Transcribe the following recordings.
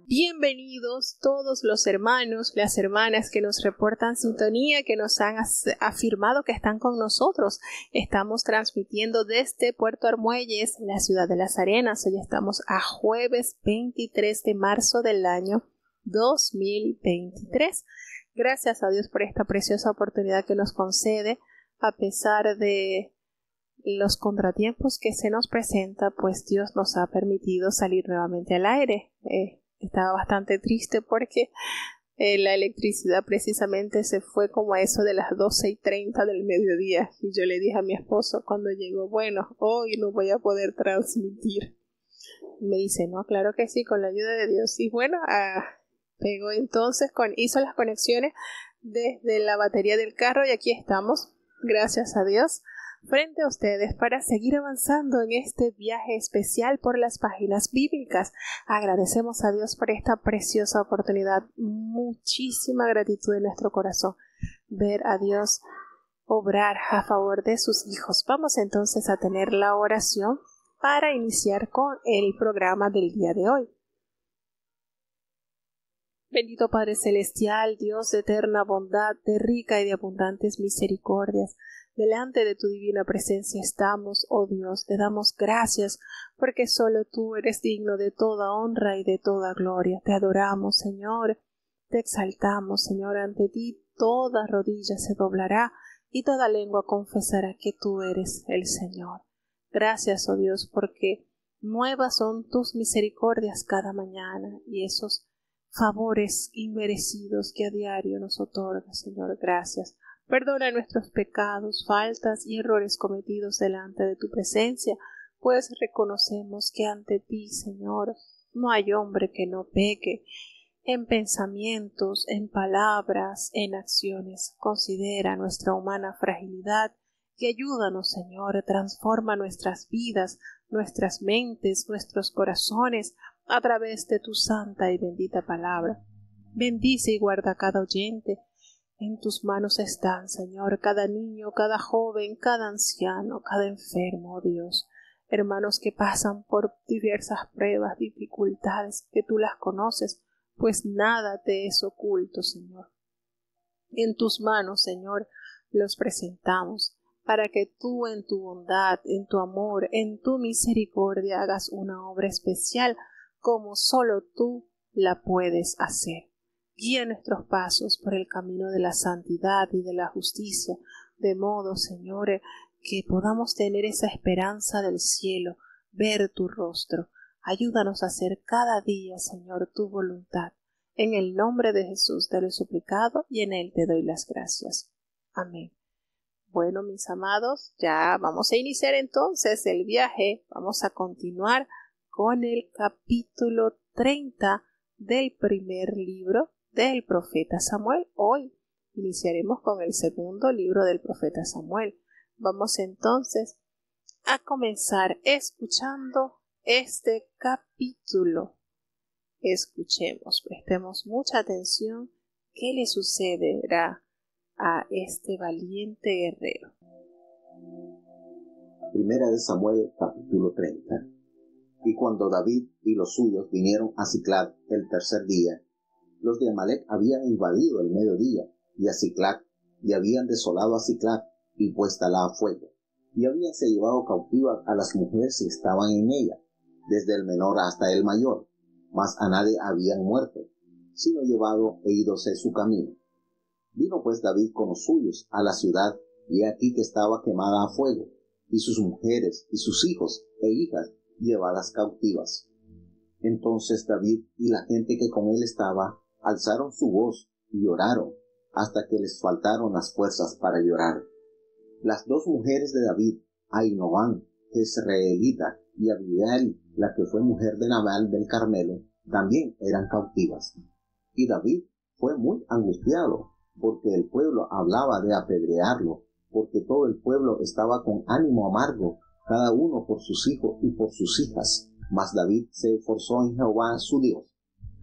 Bienvenidos todos los hermanos, las hermanas que nos reportan sintonía, que nos han afirmado que están con nosotros. Estamos transmitiendo desde Puerto Armuelles, la ciudad de Las Arenas. Hoy estamos a jueves 23 de marzo del año 2023. Gracias a Dios por esta preciosa oportunidad que nos concede, a pesar de los contratiempos que se nos presenta, pues Dios nos ha permitido salir nuevamente al aire. Estaba bastante triste porque la electricidad precisamente se fue como a eso de las 12:30 del mediodía, y yo le dije a mi esposo cuando llegó, bueno, hoy no voy a poder transmitir. Me dice, no, claro que sí, con la ayuda de Dios. Y bueno, pegó entonces, hizo las conexiones desde la batería del carro y aquí estamos, gracias a Dios, frente a ustedes para seguir avanzando en este viaje especial por las páginas bíblicas. Agradecemos a Dios por esta preciosa oportunidad. Muchísima gratitud en nuestro corazón ver a Dios obrar a favor de sus hijos. Vamos entonces a tener la oración para iniciar con el programa del día de hoy. Bendito Padre Celestial, Dios de eterna bondad, de rica y de abundantes misericordias, delante de tu divina presencia estamos, oh Dios, te damos gracias porque solo tú eres digno de toda honra y de toda gloria. Te adoramos, Señor, te exaltamos, Señor, ante ti toda rodilla se doblará y toda lengua confesará que tú eres el Señor. Gracias, oh Dios, porque nuevas son tus misericordias cada mañana y esos favores inmerecidos que a diario nos otorga, Señor. Gracias. Perdona nuestros pecados, faltas y errores cometidos delante de tu presencia, pues reconocemos que ante ti, Señor, no hay hombre que no peque. En pensamientos, en palabras, en acciones. Considera nuestra humana fragilidad y ayúdanos, Señor, transforma nuestras vidas, nuestras mentes, nuestros corazones a través de tu santa y bendita palabra. Bendice y guarda a cada oyente. En tus manos están, Señor, cada niño, cada joven, cada anciano, cada enfermo, oh Dios. Hermanos que pasan por diversas pruebas, dificultades, que tú las conoces, pues nada te es oculto, Señor. En tus manos, Señor, los presentamos, para que tú en tu bondad, en tu amor, en tu misericordia hagas una obra especial como solo tú la puedes hacer. Guía nuestros pasos por el camino de la santidad y de la justicia, de modo, Señor, que podamos tener esa esperanza del cielo, ver tu rostro. Ayúdanos a hacer cada día, Señor, tu voluntad. En el nombre de Jesús te lo he suplicado y en él te doy las gracias. Amén. Bueno, mis amados, ya vamos a iniciar entonces el viaje. Vamos a continuar con el capítulo 30 del primer libro del profeta Samuel. Hoy iniciaremos con el segundo libro del profeta Samuel. Vamos entonces a comenzar escuchando este capítulo. Escuchemos, prestemos mucha atención. ¿Qué le sucederá a este valiente guerrero? Primera de Samuel, capítulo 30. Y cuando David y los suyos vinieron a Siclag el tercer día, los de Amalec habían invadido el mediodía y a Siclag, y habían desolado a Siclag y puéstala a fuego, y habíanse llevado cautivas a las mujeres que estaban en ella, desde el menor hasta el mayor, mas a nadie habían muerto, sino llevado e ídose su camino. Vino pues David con los suyos a la ciudad, y aquí que estaba quemada a fuego, y sus mujeres y sus hijos e hijas llevadas cautivas. Entonces David y la gente que con él estaba alzaron su voz y lloraron, hasta que les faltaron las fuerzas para llorar. Las dos mujeres de David, Ahinoam, jezreelita, y Abigail, la que fue mujer de Nabal del Carmelo, también eran cautivas. Y David fue muy angustiado, porque el pueblo hablaba de apedrearlo, porque todo el pueblo estaba con ánimo amargo, cada uno por sus hijos y por sus hijas. Mas David se esforzó en Jehová su Dios.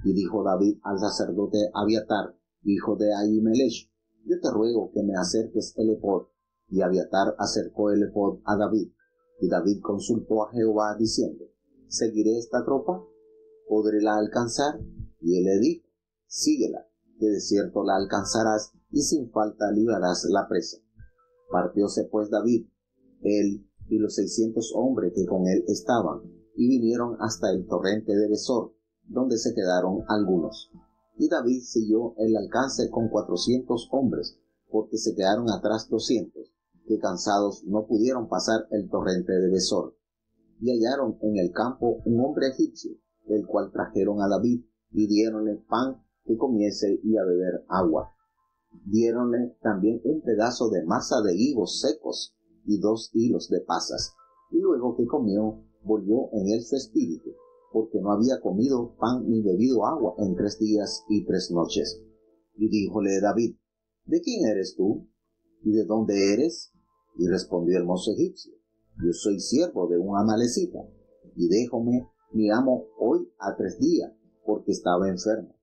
Y dijo David al sacerdote Abiatar, hijo de Ahimelech: yo te ruego que me acerques el ephod. Y Abiatar acercó el ephod a David. Y David consultó a Jehová diciendo: ¿seguiré esta tropa? ¿Podré la alcanzar? Y él le dijo: síguela, que de cierto la alcanzarás, y sin falta librarás la presa. Partióse pues David, él y los 600 hombres que con él estaban, y vinieron hasta el torrente de Besor, donde se quedaron algunos. Y David siguió el alcance con 400 hombres, porque se quedaron atrás 200, que cansados no pudieron pasar el torrente de Besor. Y hallaron en el campo un hombre egipcio, el cual trajeron a David, y diéronle pan que comiese y a beber agua. Diéronle también un pedazo de masa de higos secos y 2 hilos de pasas. Y luego que comió, volvió en él su espíritu, porque no había comido pan ni bebido agua en 3 días y 3 noches. Y díjole David: ¿de quién eres tú? ¿Y de dónde eres? Y respondió el mozo egipcio: yo soy siervo de un amalecita, y déjome mi amo hoy a 3 días, porque estaba enfermo.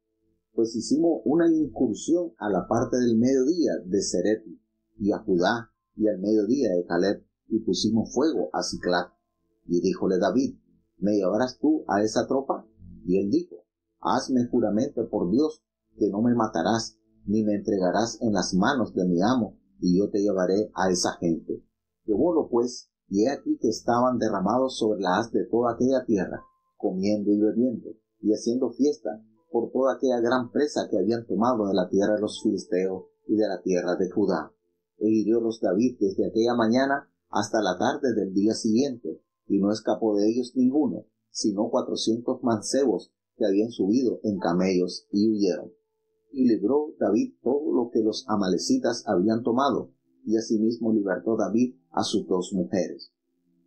Pues hicimos una incursión a la parte del mediodía de Sereti, y a Judá, y al mediodía de Caleb, y pusimos fuego a Siclac. Y díjole David: ¿me llevarás tú a esa tropa? Y él dijo: hazme juramento por Dios que no me matarás, ni me entregarás en las manos de mi amo, y yo te llevaré a esa gente. Llevólo pues, y he aquí que estaban derramados sobre la haz de toda aquella tierra, comiendo y bebiendo, y haciendo fiesta por toda aquella gran presa que habían tomado de la tierra de los filisteos y de la tierra de Judá. E hiriólos David desde aquella mañana hasta la tarde del día siguiente, y no escapó de ellos ninguno, sino 400 mancebos que habían subido en camellos y huyeron. Y libró David todo lo que los amalecitas habían tomado, y asimismo libertó David a sus 2 mujeres.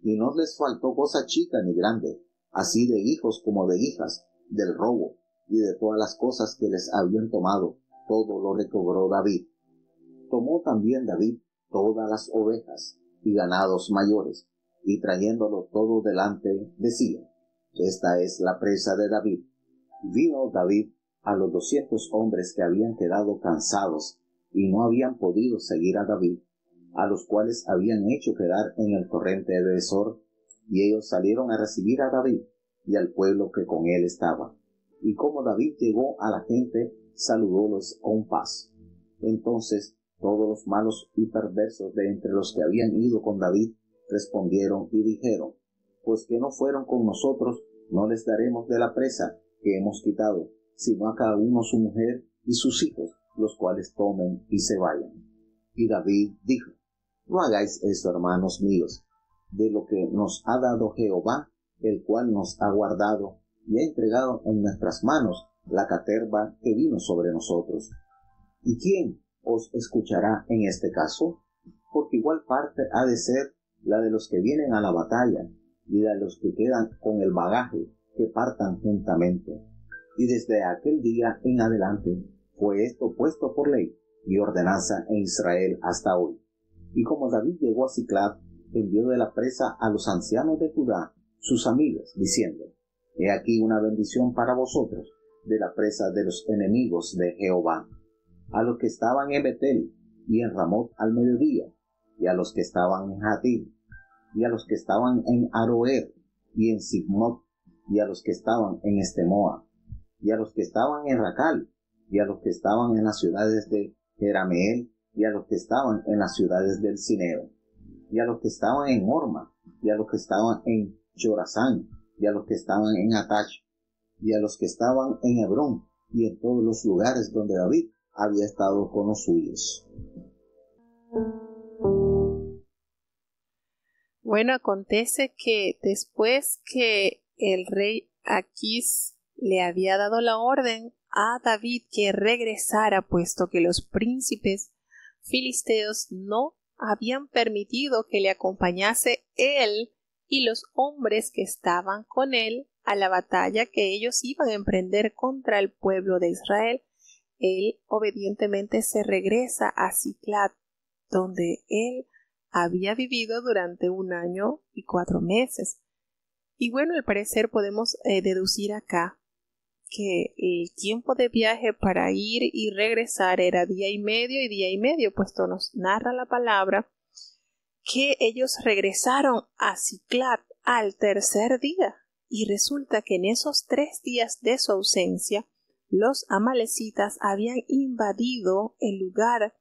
Y no les faltó cosa chica ni grande, así de hijos como de hijas, del robo, y de todas las cosas que les habían tomado, todo lo recobró David. Tomó también David todas las ovejas y ganados mayores, y trayéndolo todo delante, decía: esta es la presa de David. Vino David a los 200 hombres que habían quedado cansados y no habían podido seguir a David, a los cuales habían hecho quedar en el torrente de Besor, y ellos salieron a recibir a David y al pueblo que con él estaba. Y como David llegó a la gente, saludólos con paz. Entonces todos los malos y perversos de entre los que habían ido con David respondieron y dijeron: pues que no fueron con nosotros, no les daremos de la presa que hemos quitado, sino a cada uno su mujer y sus hijos, los cuales tomen y se vayan. Y David dijo: no hagáis esto, hermanos míos, de lo que nos ha dado Jehová, el cual nos ha guardado y ha entregado en nuestras manos la caterva que vino sobre nosotros. ¿Y quién os escuchará en este caso? Porque igual parte ha de ser la de los que vienen a la batalla, y la de los que quedan con el bagaje, que partan juntamente. Y desde aquel día en adelante fue esto puesto por ley y ordenanza en Israel hasta hoy. Y como David llegó a Siclag, envió de la presa a los ancianos de Judá, sus amigos, diciendo: he aquí una bendición para vosotros de la presa de los enemigos de Jehová. A los que estaban en Betel y en Ramot al mediodía, y a los que estaban en Jatir, y a los que estaban en Aroer y en Sigmot, y a los que estaban en Estemoa, y a los que estaban en Racal, y a los que estaban en las ciudades de Jerameel, y a los que estaban en las ciudades del Cineo, y a los que estaban en Horma, y a los que estaban en Chorazán, y a los que estaban en Atach, y a los que estaban en Hebrón, y en todos los lugares donde David había estado con los suyos. Bueno, acontece que después que el rey Aquís le había dado la orden a David que regresara, puesto que los príncipes filisteos no habían permitido que le acompañase él y los hombres que estaban con él a la batalla que ellos iban a emprender contra el pueblo de Israel, él obedientemente se regresa a Siclag, donde él había vivido durante 1 año y 4 meses. Y bueno, al parecer podemos deducir acá que el tiempo de viaje para ir y regresar era 1 día y medio, puesto nos narra la palabra que ellos regresaron a Siclag al 3er día, y resulta que en esos 3 días de su ausencia los amalecitas habían invadido el lugar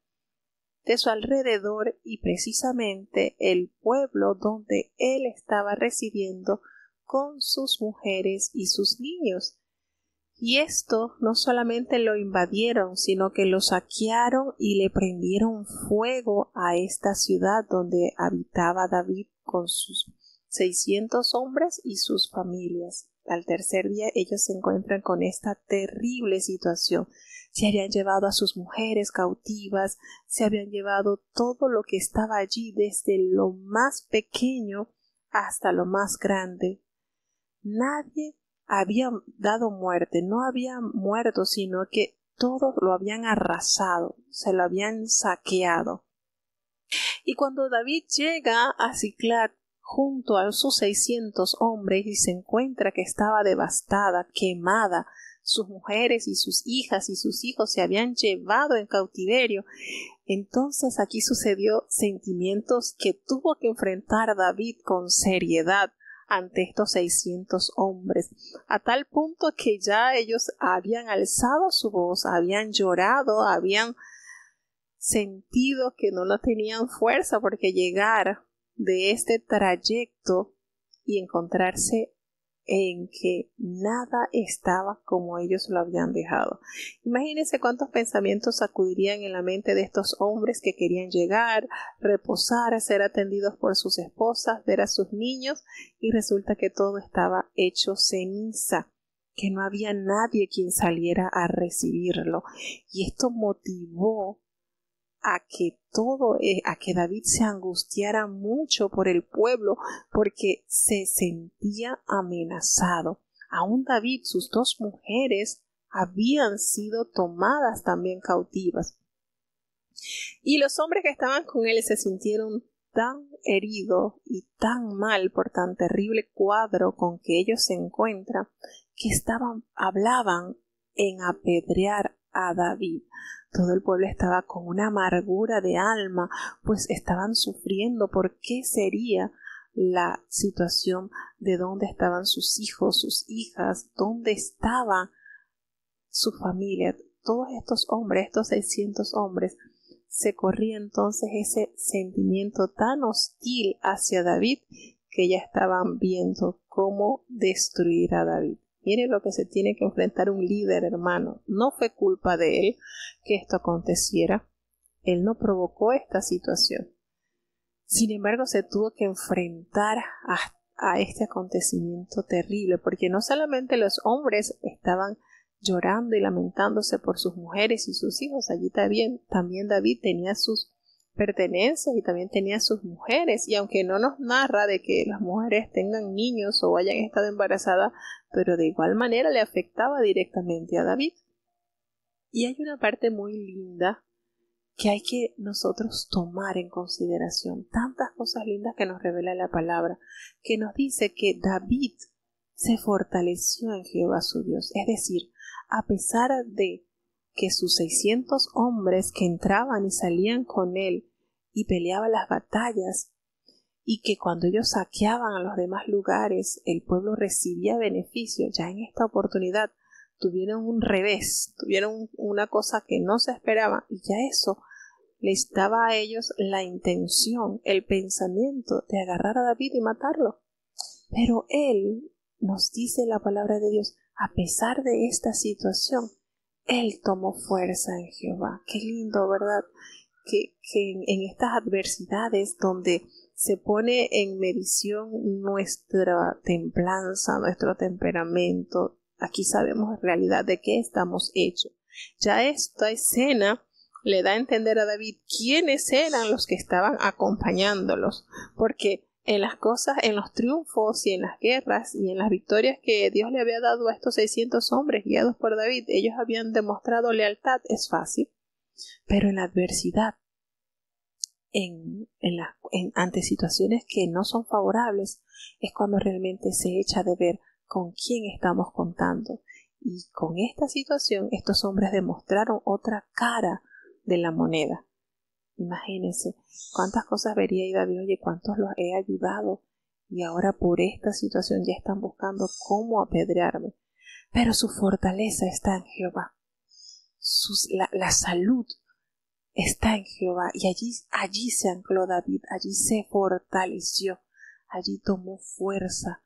de su alrededor y precisamente el pueblo donde él estaba residiendo con sus mujeres y sus niños. Y esto no solamente lo invadieron, sino que lo saquearon y le prendieron fuego a esta ciudad donde habitaba David con sus 600 hombres y sus familias. Al tercer día ellos se encuentran con esta terrible situación. Se habían llevado a sus mujeres cautivas, se habían llevado todo lo que estaba allí, desde lo más pequeño hasta lo más grande. Nadie había dado muerte, no había muerto, sino que todo lo habían arrasado, se lo habían saqueado. Y cuando David llega a Siclag junto a sus 600 hombres y se encuentra que estaba devastada, quemada, sus mujeres y sus hijas y sus hijos se habían llevado en cautiverio, entonces aquí sucedió sentimientos que tuvo que enfrentar David con seriedad ante estos 600 hombres, a tal punto que ya ellos habían alzado su voz, habían llorado, habían sentido que no tenían fuerza, porque llegar de este trayecto y encontrarse en que nada estaba como ellos lo habían dejado. Imagínense cuántos pensamientos sacudirían en la mente de estos hombres que querían llegar, reposar, ser atendidos por sus esposas, ver a sus niños, y resulta que todo estaba hecho ceniza, que no había nadie quien saliera a recibirlo. Y esto motivó a que David se angustiara mucho por el pueblo, porque se sentía amenazado. Aún David, sus 2 mujeres habían sido tomadas también cautivas. Y los hombres que estaban con él se sintieron tan heridos y tan mal por tan terrible cuadro con que ellos se encuentran, que hablaban en apedrear a David. Todo el pueblo estaba con una amargura de alma, pues estaban sufriendo por qué sería la situación, de dónde estaban sus hijos, sus hijas, dónde estaba su familia. Todos estos hombres, estos 600 hombres, se corría entonces ese sentimiento tan hostil hacia David, que ya estaban viendo cómo destruir a David. Mire lo que se tiene que enfrentar un líder, hermano. No fue culpa de él que esto aconteciera. Él no provocó esta situación. Sin embargo, se tuvo que enfrentar a este acontecimiento terrible, porque no solamente los hombres estaban llorando y lamentándose por sus mujeres y sus hijos. Allí también David tenía sus pertenencias y también tenía sus mujeres, y aunque no nos narra de que las mujeres tengan niños o hayan estado embarazadas, pero de igual manera le afectaba directamente a David. Y hay una parte muy linda que hay que nosotros tomar en consideración, tantas cosas lindas que nos revela la palabra, que nos dice que David se fortaleció en Jehová su Dios, es decir, a pesar de que sus 600 hombres que entraban y salían con él y peleaban las batallas, y que cuando ellos saqueaban a los demás lugares el pueblo recibía beneficio, ya en esta oportunidad tuvieron un revés, tuvieron una cosa que no se esperaba, y ya eso les daba a ellos la intención, el pensamiento de agarrar a David y matarlo. Pero él, nos dice la palabra de Dios, a pesar de esta situación, él tomó fuerza en Jehová. Qué lindo, ¿verdad? Que en estas adversidades donde se pone en medición nuestra templanza, nuestro temperamento, aquí sabemos en realidad de qué estamos hechos. Ya esta escena le da a entender a David quiénes eran los que estaban acompañándolos, porque en las cosas, en los triunfos y en las guerras y en las victorias que Dios le había dado a estos 600 hombres guiados por David, ellos habían demostrado lealtad, es fácil, pero en la adversidad, ante situaciones que no son favorables, es cuando realmente se echa de ver con quién estamos contando. Y con esta situación, estos hombres demostraron otra cara de la moneda. Imagínense cuántas cosas vería y David, oye, cuántos los he ayudado y ahora por esta situación ya están buscando cómo apedrearme. pero su fortaleza está en Jehová. La salud está en Jehová, y allí se ancló David, allí se fortaleció, allí tomó fuerza,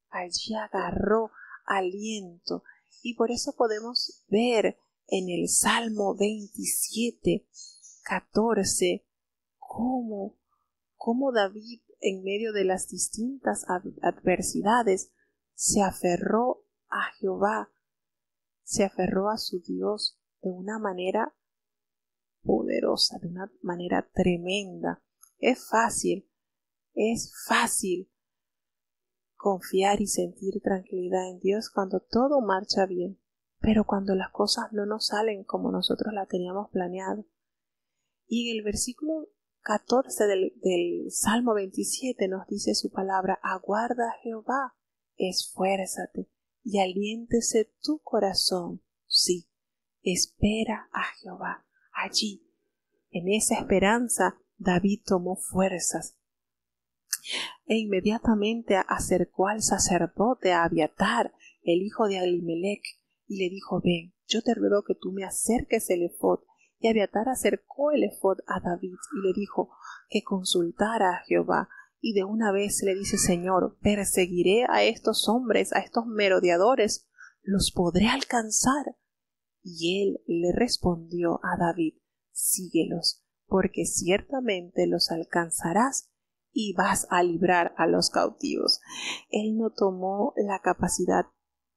allí agarró aliento. Y por eso podemos ver en el Salmo 27, 14, cómo David, en medio de las distintas adversidades, se aferró a Jehová, se aferró a su Dios de una manera poderosa, de una manera tremenda. Es fácil confiar y sentir tranquilidad en Dios cuando todo marcha bien, pero cuando las cosas no nos salen como nosotros la teníamos planeado. Y en el versículo 14 del Salmo 27 nos dice su palabra: aguarda a Jehová, esfuérzate y aliéntese tu corazón. Sí, espera a Jehová. Allí, en esa esperanza, David tomó fuerzas e inmediatamente acercó al sacerdote, a Abiatar, el hijo de Ahimelech, y le dijo: ven, yo te ruego que tú me acerques el efod. Y Abiatar acercó el efod a David y le dijo que consultara a Jehová. Y de una vez le dice: Señor, perseguiré a estos hombres, a estos merodeadores, ¿los podré alcanzar? Y él le respondió a David: síguelos, porque ciertamente los alcanzarás y vas a librar a los cautivos. Él no tomó la capacidad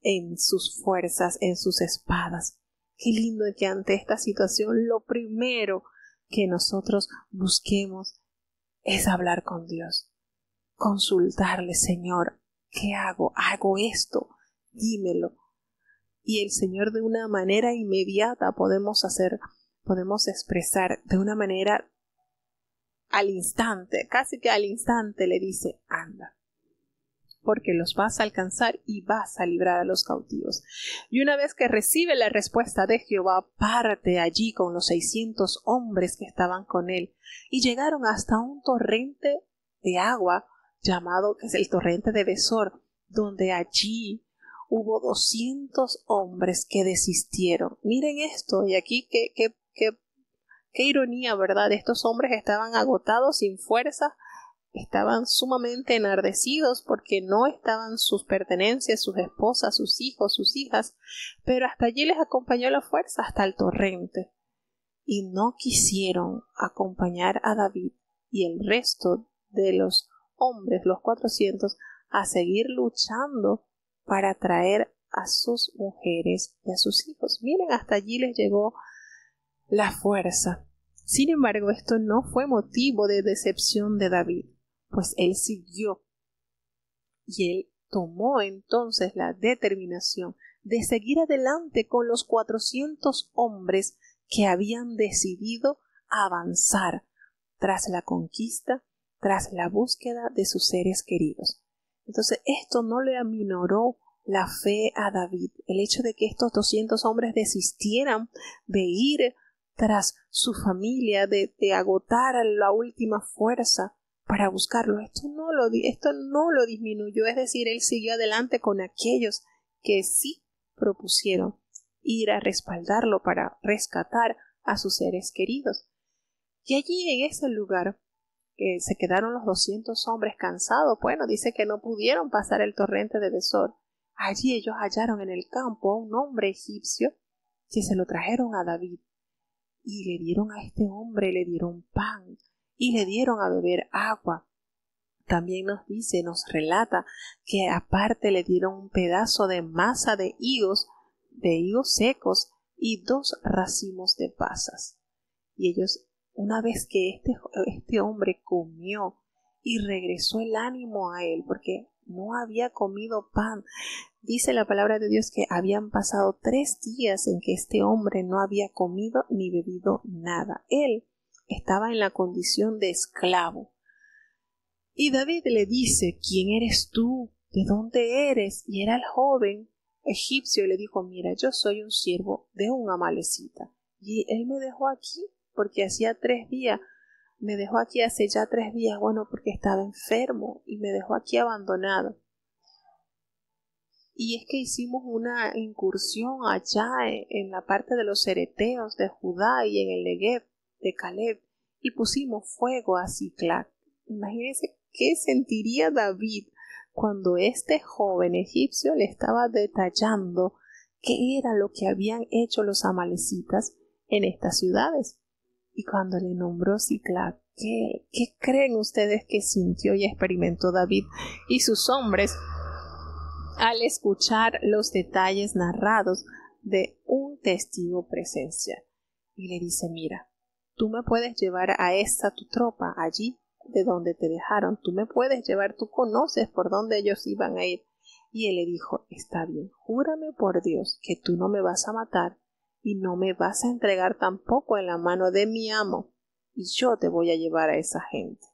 en sus fuerzas, en sus espadas. Qué lindo es que ante esta situación lo primero que nosotros busquemos es hablar con Dios, consultarle: Señor, ¿qué hago? ¿Hago esto? Dímelo. Y el Señor, de una manera inmediata, podemos expresar de una manera al instante, casi que al instante, le dice: anda, porque los vas a alcanzar y vas a librar a los cautivos. Y una vez que recibe la respuesta de Jehová, parte allí con los 600 hombres que estaban con él, y llegaron hasta un torrente de agua llamado, que es el torrente de Besor, donde allí hubo 200 hombres que desistieron. Miren esto, y aquí qué ironía, ¿verdad? Estos hombres estaban agotados, sin fuerza, estaban sumamente enardecidos porque no estaban sus pertenencias, sus esposas, sus hijos, sus hijas, pero hasta allí les acompañó la fuerza, hasta el torrente. Y no quisieron acompañar a David y el resto de los hombres, los 400, a seguir luchando para traer a sus mujeres y a sus hijos. Miren, hasta allí les llegó la fuerza. Sin embargo, esto no fue motivo de decepción de David, pues él siguió, y él tomó entonces la determinación de seguir adelante con los 400 hombres que habían decidido avanzar tras la conquista, tras la búsqueda de sus seres queridos. Entonces, esto no le aminoró la fe a David, el hecho de que estos 200 hombres desistieran de ir tras su familia, de agotar la última fuerza para buscarlo. Esto no lo disminuyó, es decir, él siguió adelante con aquellos que sí propusieron ir a respaldarlo para rescatar a sus seres queridos. Y allí, en ese lugar, se quedaron los 200 hombres cansados. Bueno, dice que no pudieron pasar el torrente de Besor. Allí ellos hallaron en el campo a un hombre egipcio que se lo trajeron a David, y le dieron a este hombre, le dieron pan y le dieron a beber agua. También nos relata que aparte le dieron un pedazo de masa de higos secos y 2 racimos de pasas. Y ellos, una vez que este hombre comió y regresó el ánimo a él, porque no había comido pan, dice la palabra de Dios que habían pasado 3 días en que este hombre no había comido ni bebido nada. Él estaba en la condición de esclavo. Y David le dice: ¿quién eres tú? ¿De dónde eres? Y era el joven egipcio y le dijo: mira, yo soy un siervo de un amalecita, y él me dejó aquí porque hacía 3 días, me dejó aquí hace ya 3 días, bueno, porque estaba enfermo y me dejó aquí abandonado. y es que hicimos una incursión allá en la parte de los cereteos de Judá y en el Negev de Caleb, y pusimos fuego a Siclag. Imagínense qué sentiría David cuando este joven egipcio le estaba detallando qué era lo que habían hecho los amalecitas en estas ciudades. Y cuando le nombró Siclag, ¿qué creen ustedes que sintió y experimentó David y sus hombres al escuchar los detalles narrados de un testigo presencial? Y le dice: mira, tú me puedes llevar a esta tu tropa allí de donde te dejaron, tú me puedes llevar, tú conoces por dónde ellos iban a ir. Y él le dijo: está bien, júrame por Dios que tú no me vas a matar y no me vas a entregar tampoco en la mano de mi amo, y yo te voy a llevar a esa gente.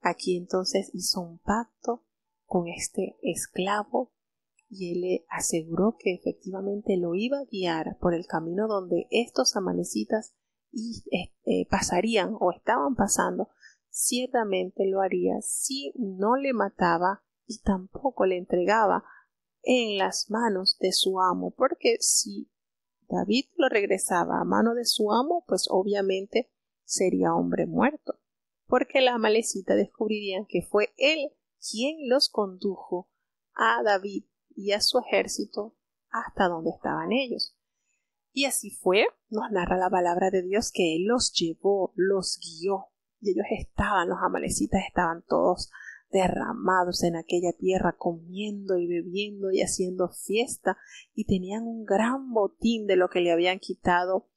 Aquí entonces hizo un pacto con este esclavo, y él le aseguró que efectivamente lo iba a guiar por el camino donde estos amalecitas pasarían o estaban pasando. Ciertamente lo haría si no le mataba y tampoco le entregaba en las manos de su amo, porque si David lo regresaba a mano de su amo, pues obviamente sería hombre muerto, porque la amalecita descubrirían que fue él quien los condujo a David y a su ejército hasta donde estaban ellos. Y así fue, nos narra la palabra de Dios, que él los llevó, los guió, y ellos los amalecitas estaban todos derramados en aquella tierra, comiendo y bebiendo y haciendo fiesta, y tenían un gran botín de lo que le habían quitado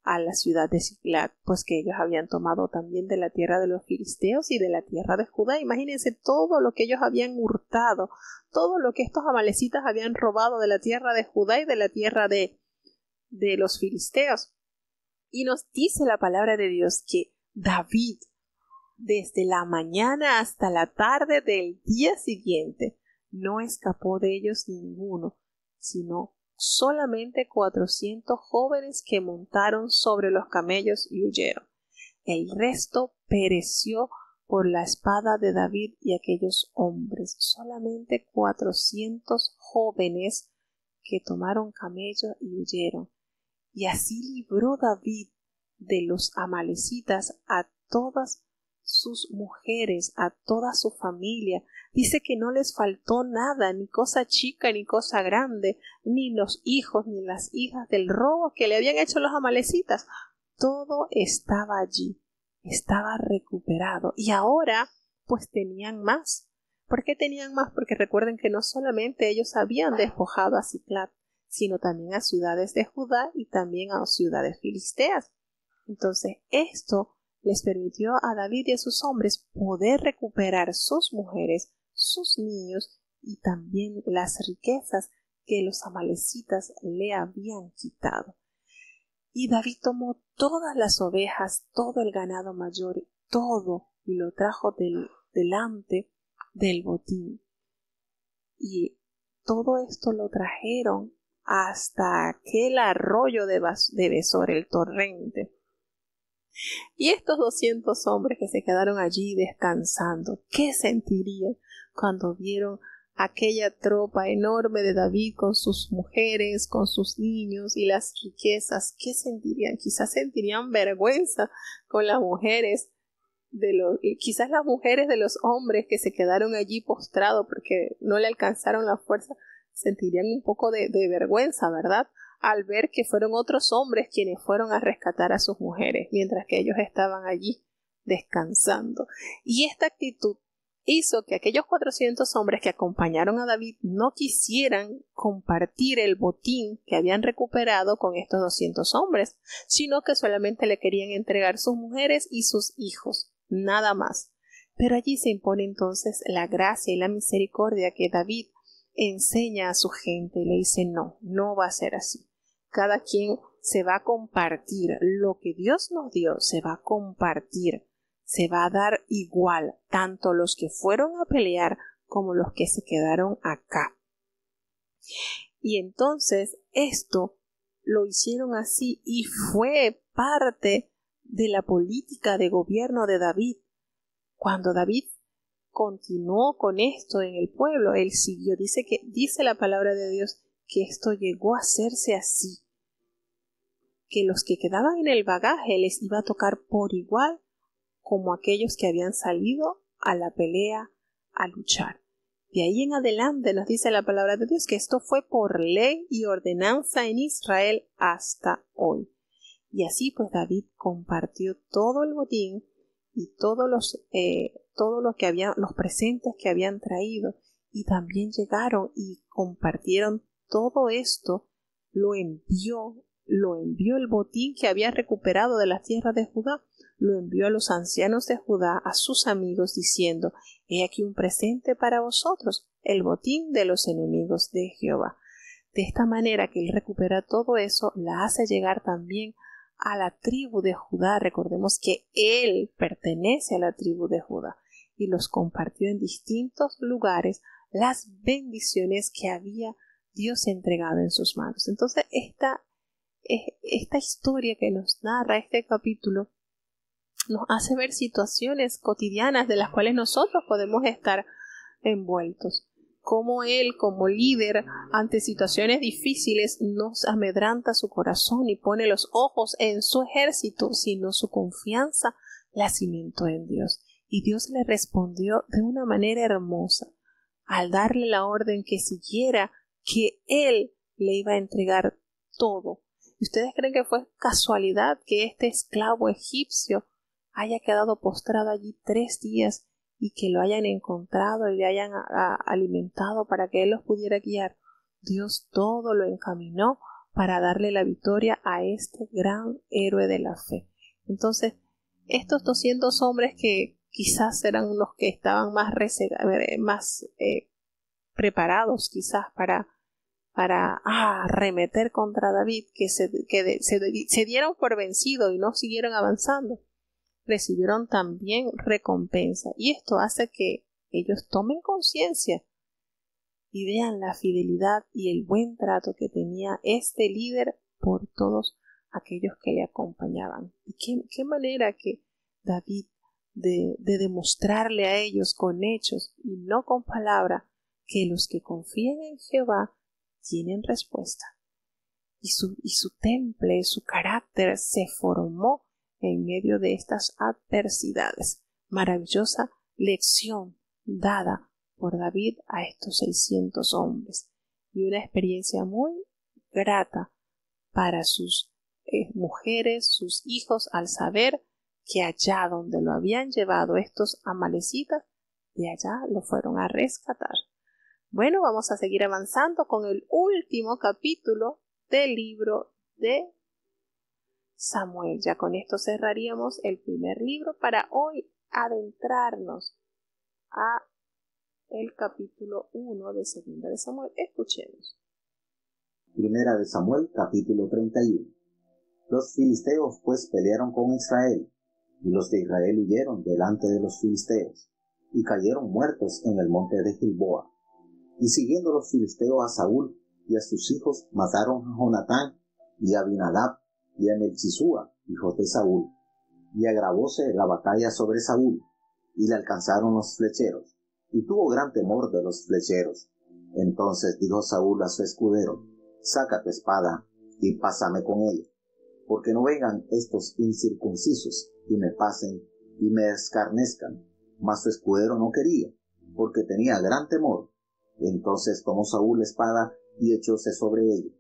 a la ciudad de Siclag, pues que ellos habían tomado también de la tierra de los filisteos y de la tierra de Judá. Imagínense todo lo que ellos habían hurtado, todo lo que estos amalecitas habían robado de la tierra de Judá y de la tierra de los filisteos. Y nos dice la palabra de Dios que David, desde la mañana hasta la tarde del día siguiente, no escapó de ellos ninguno, sino solamente 400 jóvenes que montaron sobre los camellos y huyeron. El resto pereció por la espada de David y aquellos hombres. Solamente 400 jóvenes que tomaron camellos y huyeron. Y así libró David de los amalecitas a todas sus mujeres, a toda su familia. Dice que no les faltó nada, ni cosa chica ni cosa grande, ni los hijos ni las hijas del robo que le habían hecho los amalecitas. Todo estaba allí, estaba recuperado. Y ahora pues tenían más. ¿Por qué tenían más? Porque recuerden que no solamente ellos habían despojado a Siclag, sino también a ciudades de Judá y también a ciudades filisteas. Entonces esto les permitió a David y a sus hombres poder recuperar sus mujeres, sus niños y también las riquezas que los amalecitas le habían quitado. Y David tomó todas las ovejas, todo el ganado mayor, todo, y lo trajo delante del botín. Y todo esto lo trajeron hasta aquel arroyo de Besor, el torrente. Y estos 200 hombres que se quedaron allí descansando, ¿qué sentirían cuando vieron aquella tropa enorme de David con sus mujeres, con sus niños y las riquezas? ¿Qué sentirían? Quizás sentirían vergüenza con las mujeres quizás las mujeres de los hombres que se quedaron allí postrados porque no le alcanzaron la fuerza, sentirían un poco de vergüenza, ¿verdad?, al ver que fueron otros hombres quienes fueron a rescatar a sus mujeres, mientras que ellos estaban allí descansando. Y esta actitud hizo que aquellos 400 hombres que acompañaron a David no quisieran compartir el botín que habían recuperado con estos 200 hombres, sino que solamente le querían entregar sus mujeres y sus hijos, nada más. Pero allí se impone entonces la gracia y la misericordia que David enseña a su gente y le dice: no va a ser así. Cada quien se va a compartir lo que Dios nos dio, se va a compartir, se va a dar igual, tanto los que fueron a pelear como los que se quedaron acá. Y entonces esto lo hicieron así y fue parte de la política de gobierno de David. Cuando David continuó con esto en el pueblo, él siguió. Dice la palabra de Dios que esto llegó a hacerse así, que los que quedaban en el bagaje les iba a tocar por igual como aquellos que habían salido a la pelea a luchar. De ahí en adelante nos dice la palabra de Dios que esto fue por ley y ordenanza en Israel hasta hoy. Y así pues David compartió todo el botín y todo lo que habían, los presentes que habían traído, y también llegaron y compartieron todo esto. Lo envió el botín que había recuperado de las tierras de Judá, lo envió a los ancianos de Judá, a sus amigos, diciendo: he aquí un presente para vosotros, el botín de los enemigos de Jehová. De esta manera que él recupera todo eso, la hace llegar también a la tribu de Judá. Recordemos que él pertenece a la tribu de Judá, y los compartió en distintos lugares las bendiciones que había Dios entregado en sus manos. Entonces esta historia que nos narra este capítulo nos hace ver situaciones cotidianas de las cuales nosotros podemos estar envueltos. Cómo él, como líder, ante situaciones difíciles, no amedranta su corazón y pone los ojos en su ejército, sino su confianza la cimentó en Dios. Y Dios le respondió de una manera hermosa, al darle la orden que siguiera, que él le iba a entregar todo. ¿Y ustedes creen que fue casualidad que este esclavo egipcio haya quedado postrado allí 3 días y que lo hayan encontrado y le hayan alimentado para que él los pudiera guiar? Dios todo lo encaminó para darle la victoria a este gran héroe de la fe. Entonces, estos 200 hombres que quizás eran los que estaban más preparados quizás para arremeter contra David, que se dieron por vencidos y no siguieron avanzando, recibieron también recompensa. Y esto hace que ellos tomen conciencia y vean la fidelidad y el buen trato que tenía este líder por todos aquellos que le acompañaban. Y qué manera que David de demostrarle a ellos con hechos y no con palabra que los que confían en Jehová tienen respuesta. Y su temple, su carácter se formó en medio de estas adversidades. Maravillosa lección dada por David a estos 600 hombres, y una experiencia muy grata para sus mujeres, sus hijos, al saber que allá donde lo habían llevado estos amalecitas, de allá lo fueron a rescatar. Bueno, vamos a seguir avanzando con el último capítulo del libro de Samuel. Ya con esto cerraríamos el primer libro para hoy adentrarnos a el capítulo 1 de Segunda de Samuel. Escuchemos. Primera de Samuel, capítulo 31. Los filisteos pues pelearon con Israel, y los de Israel huyeron delante de los filisteos, y cayeron muertos en el monte de Gilboa. Y siguiendo los filisteos a Saúl y a sus hijos, mataron a Jonatán y a Abinadab y a Melchisúa, hijos de Saúl. Y agravóse la batalla sobre Saúl, y le alcanzaron los flecheros, y tuvo gran temor de los flecheros. Entonces dijo Saúl a su escudero: saca tu espada y pásame con ella, porque no vengan estos incircuncisos y me pasen y me escarnezcan. Mas su escudero no quería, porque tenía gran temor. Entonces tomó Saúl la espada y echóse sobre ella.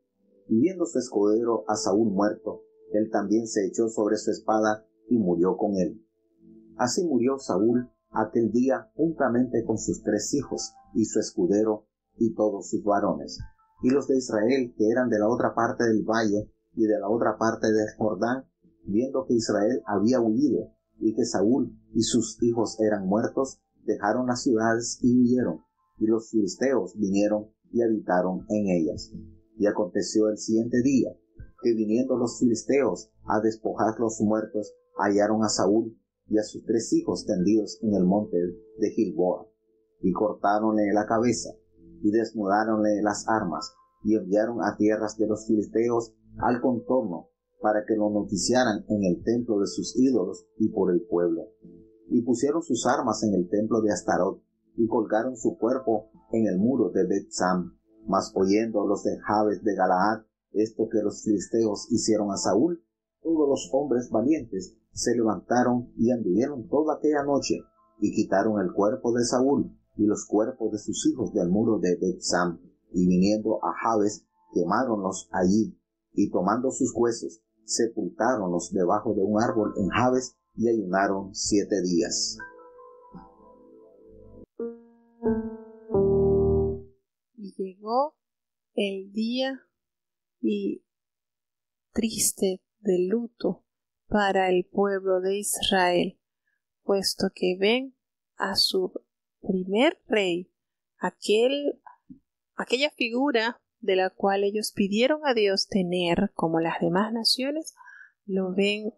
Y viendo su escudero a Saúl muerto, él también se echó sobre su espada y murió con él. Así murió Saúl aquel día juntamente con sus 3 hijos y su escudero y todos sus varones. Y los de Israel, que eran de la otra parte del valle y de la otra parte del Jordán, viendo que Israel había huido y que Saúl y sus hijos eran muertos, dejaron las ciudades y huyeron. Y los filisteos vinieron y habitaron en ellas. Y aconteció el siguiente día, que viniendo los filisteos a despojar los muertos, hallaron a Saúl y a sus 3 hijos tendidos en el monte de Gilboa, y cortáronle la cabeza, y desnudáronle las armas, y enviaron a tierras de los filisteos al contorno, para que lo noticiaran en el templo de sus ídolos y por el pueblo. Y pusieron sus armas en el templo de Astarot, y colgaron su cuerpo en el muro de Bet-Sam. Mas oyendo los de Jabes de Galaad esto que los filisteos hicieron a Saúl, todos los hombres valientes se levantaron y anduvieron toda aquella noche, y quitaron el cuerpo de Saúl y los cuerpos de sus hijos del muro de Bet-Sam, y viniendo a Jabes, quemáronlos allí, y tomando sus huesos, sepultáronlos debajo de un árbol en Jabes, y ayunaron 7 días. Y llegó el día y triste de luto para el pueblo de Israel, puesto que ven a su primer rey, aquella figura de la cual ellos pidieron a Dios tener como las demás naciones, lo ven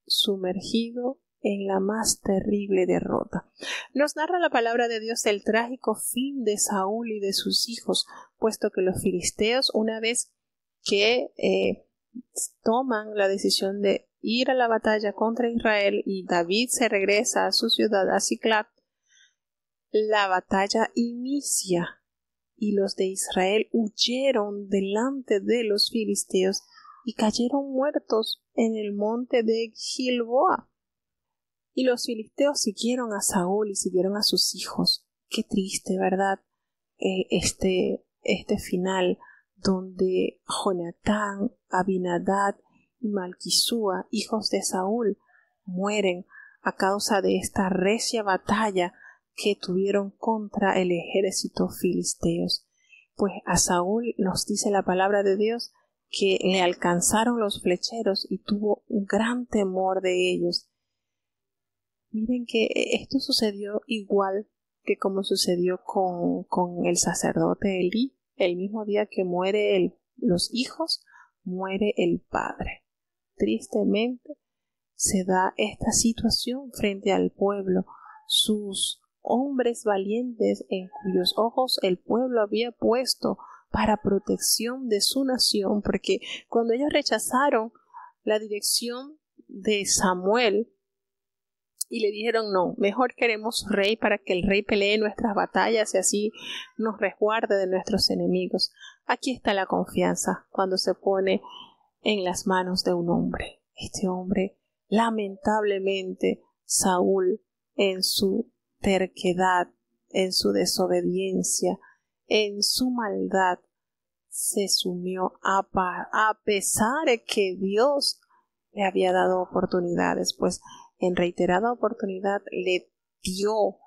sumergido en la más terrible derrota. Nos narra la palabra de Dios el trágico fin de Saúl y de sus hijos, puesto que los filisteos, una vez que toman la decisión de ir a la batalla contra Israel y David se regresa a su ciudad, a Siclag, la batalla inicia y los de Israel huyeron delante de los filisteos y cayeron muertos en el monte de Gilboa. Y los filisteos siguieron a Saúl y siguieron a sus hijos. Qué triste, ¿verdad? Este final donde Jonatán, Abinadab y Malquisúa, hijos de Saúl, mueren a causa de esta recia batalla que tuvieron contra el ejército filisteos. Pues a Saúl nos dice la palabra de Dios que le alcanzaron los flecheros y tuvo un gran temor de ellos. Miren que esto sucedió igual que como sucedió con el sacerdote Elí. El mismo día que muere los hijos, muere el padre. Tristemente se da esta situación frente al pueblo. Sus hombres valientes en cuyos ojos el pueblo había puesto para protección de su nación, porque cuando ellos rechazaron la dirección de Samuel y le dijeron no, mejor queremos rey para que el rey pelee nuestras batallas y así nos resguarde de nuestros enemigos. Aquí está la confianza cuando se pone en las manos de un hombre. Este hombre, lamentablemente, Saúl, en su terquedad, en su desobediencia, en su maldad, se sumió a pesar de que Dios le había dado oportunidades, pues en reiterada oportunidad le dio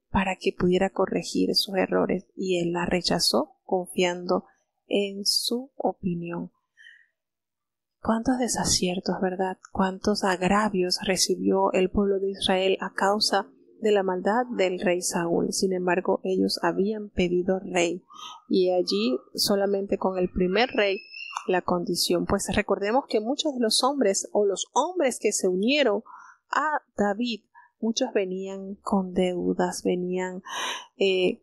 para que pudiera corregir sus errores y él la rechazó confiando en su opinión. Cuántos desaciertos, ¿verdad? Cuántos agravios recibió el pueblo de Israel a causa de la maldad del rey Saúl. Sin embargo, ellos habían pedido rey y allí solamente con el primer rey la condición. Pues recordemos que muchos de los hombres o los hombres que se unieron a David, muchos venían con deudas, venían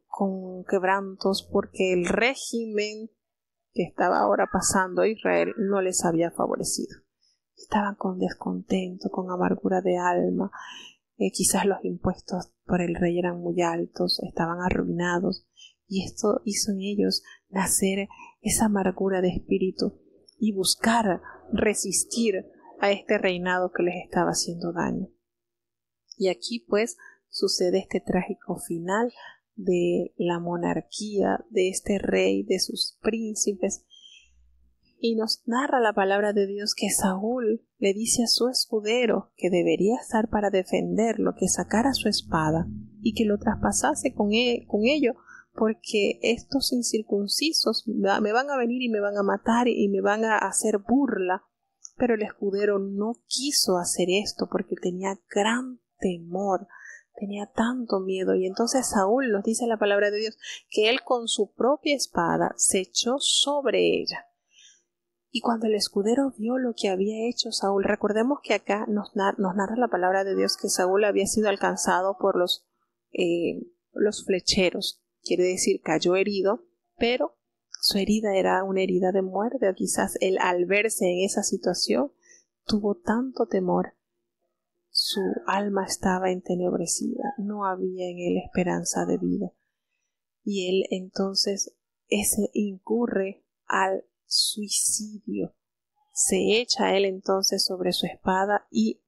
con quebrantos porque el régimen que estaba ahora pasando a Israel no les había favorecido. Estaban con descontento, con amargura de alma. Quizás los impuestos por el rey eran muy altos, estaban arruinados, y esto hizo en ellos nacer esa amargura de espíritu y buscar resistir a este reinado que les estaba haciendo daño. Y aquí pues sucede este trágico final de la monarquía, de este rey, de sus príncipes, y nos narra la palabra de Dios que Saúl le dice a su escudero que debería estar para defenderlo, que sacara su espada y que lo traspasase con ello, porque estos incircuncisos me van a venir y me van a matar y me van a hacer burla. Pero el escudero no quiso hacer esto porque tenía gran temor, tenía tanto miedo. Y entonces Saúl, nos dice la palabra de Dios, que él con su propia espada se echó sobre ella. Y cuando el escudero vio lo que había hecho Saúl, recordemos que acá nos narra la palabra de Dios que Saúl había sido alcanzado por los flecheros, quiere decir cayó herido, pero su herida era una herida de muerte. Quizás él, al verse en esa situación, tuvo tanto temor su alma estaba entenebrecida, no había en él esperanza de vida. Y él entonces incurre al suicidio. Se echa él entonces sobre su espada y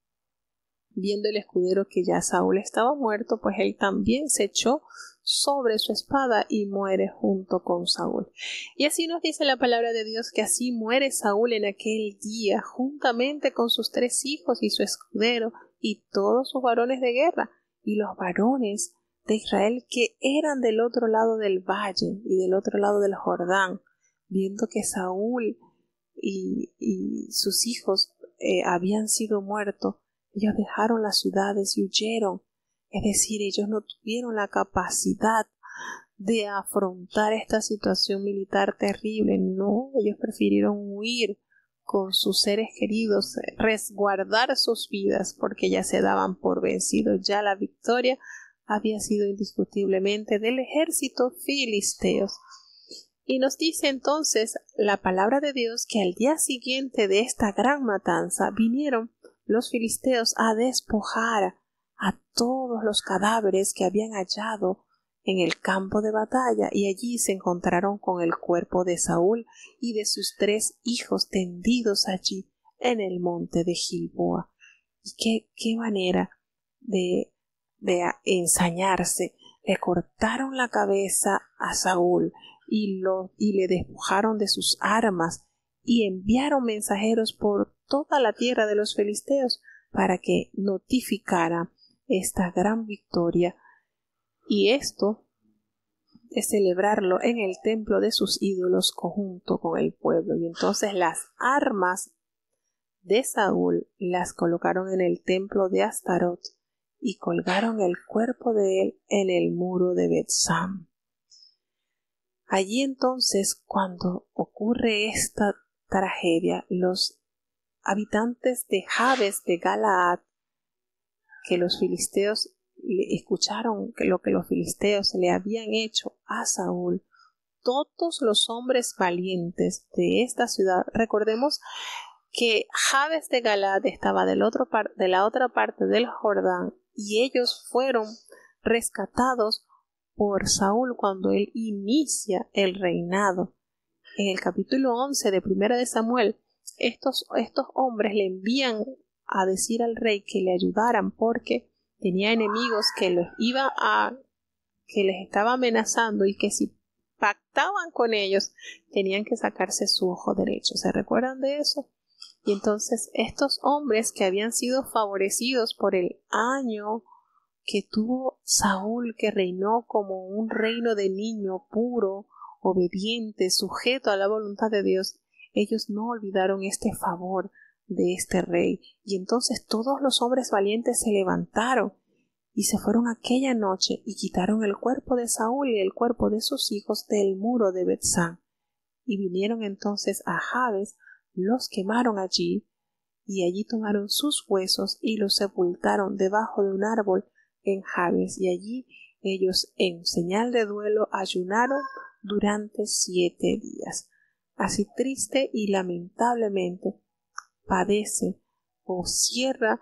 viendo el escudero que ya Saúl estaba muerto, pues él también se echó sobre su espada y muere junto con Saúl. Y así nos dice la palabra de Dios que así muere Saúl en aquel día, juntamente con sus 3 hijos y su escudero y todos sus varones de guerra y los varones de Israel que eran del otro lado del valle y del otro lado del Jordán, viendo que Saúl y sus hijos habían sido muertos. Ellos dejaron las ciudades y huyeron, es decir, ellos no tuvieron la capacidad de afrontar esta situación militar terrible, no, ellos prefirieron huir con sus seres queridos, resguardar sus vidas porque ya se daban por vencidos, ya la victoria había sido indiscutiblemente del ejército filisteos. Y nos dice entonces la palabra de Dios que al día siguiente de esta gran matanza vinieron los filisteos a despojar a todos los cadáveres que habían hallado en el campo de batalla, y allí se encontraron con el cuerpo de Saúl y de sus 3 hijos tendidos allí en el monte de Gilboa. Y qué manera de ensañarse. Le cortaron la cabeza a Saúl y le despojaron de sus armas y enviaron mensajeros por toda la tierra de los filisteos para que notificara esta gran victoria, y esto de celebrarlo en el templo de sus ídolos junto con el pueblo. Y entonces las armas de Saúl las colocaron en el templo de Astarot y colgaron el cuerpo de él en el muro de Bet-Sam. Allí entonces, cuando ocurre esta tragedia, los habitantes de Jabes de Galaad, que los filisteos escucharon que lo que los filisteos le habían hecho a Saúl, todos los hombres valientes de esta ciudad, recordemos que Jabes de Galaad estaba de la otra parte del Jordán, y ellos fueron rescatados por Saúl cuando él inicia el reinado. En el capítulo 11 de Primera de Samuel, estos hombres le envían a decir al rey que le ayudaran porque tenía enemigos que les estaba amenazando, y que si pactaban con ellos tenían que sacarse su ojo derecho. ¿Se recuerdan de eso? Y entonces estos hombres que habían sido favorecidos por el año que tuvo Saúl, que reinó como un reino de niño puro, obediente, sujeto a la voluntad de Dios, ellos no olvidaron este favor de este rey. Y entonces todos los hombres valientes se levantaron y se fueron aquella noche y quitaron el cuerpo de Saúl y el cuerpo de sus hijos del muro de Bet-Sam. Y vinieron entonces a Jabes, los quemaron allí, y allí tomaron sus huesos y los sepultaron debajo de un árbol en Jabes, y allí ellos en señal de duelo ayunaron durante 7 días. Así triste y lamentablemente padece o cierra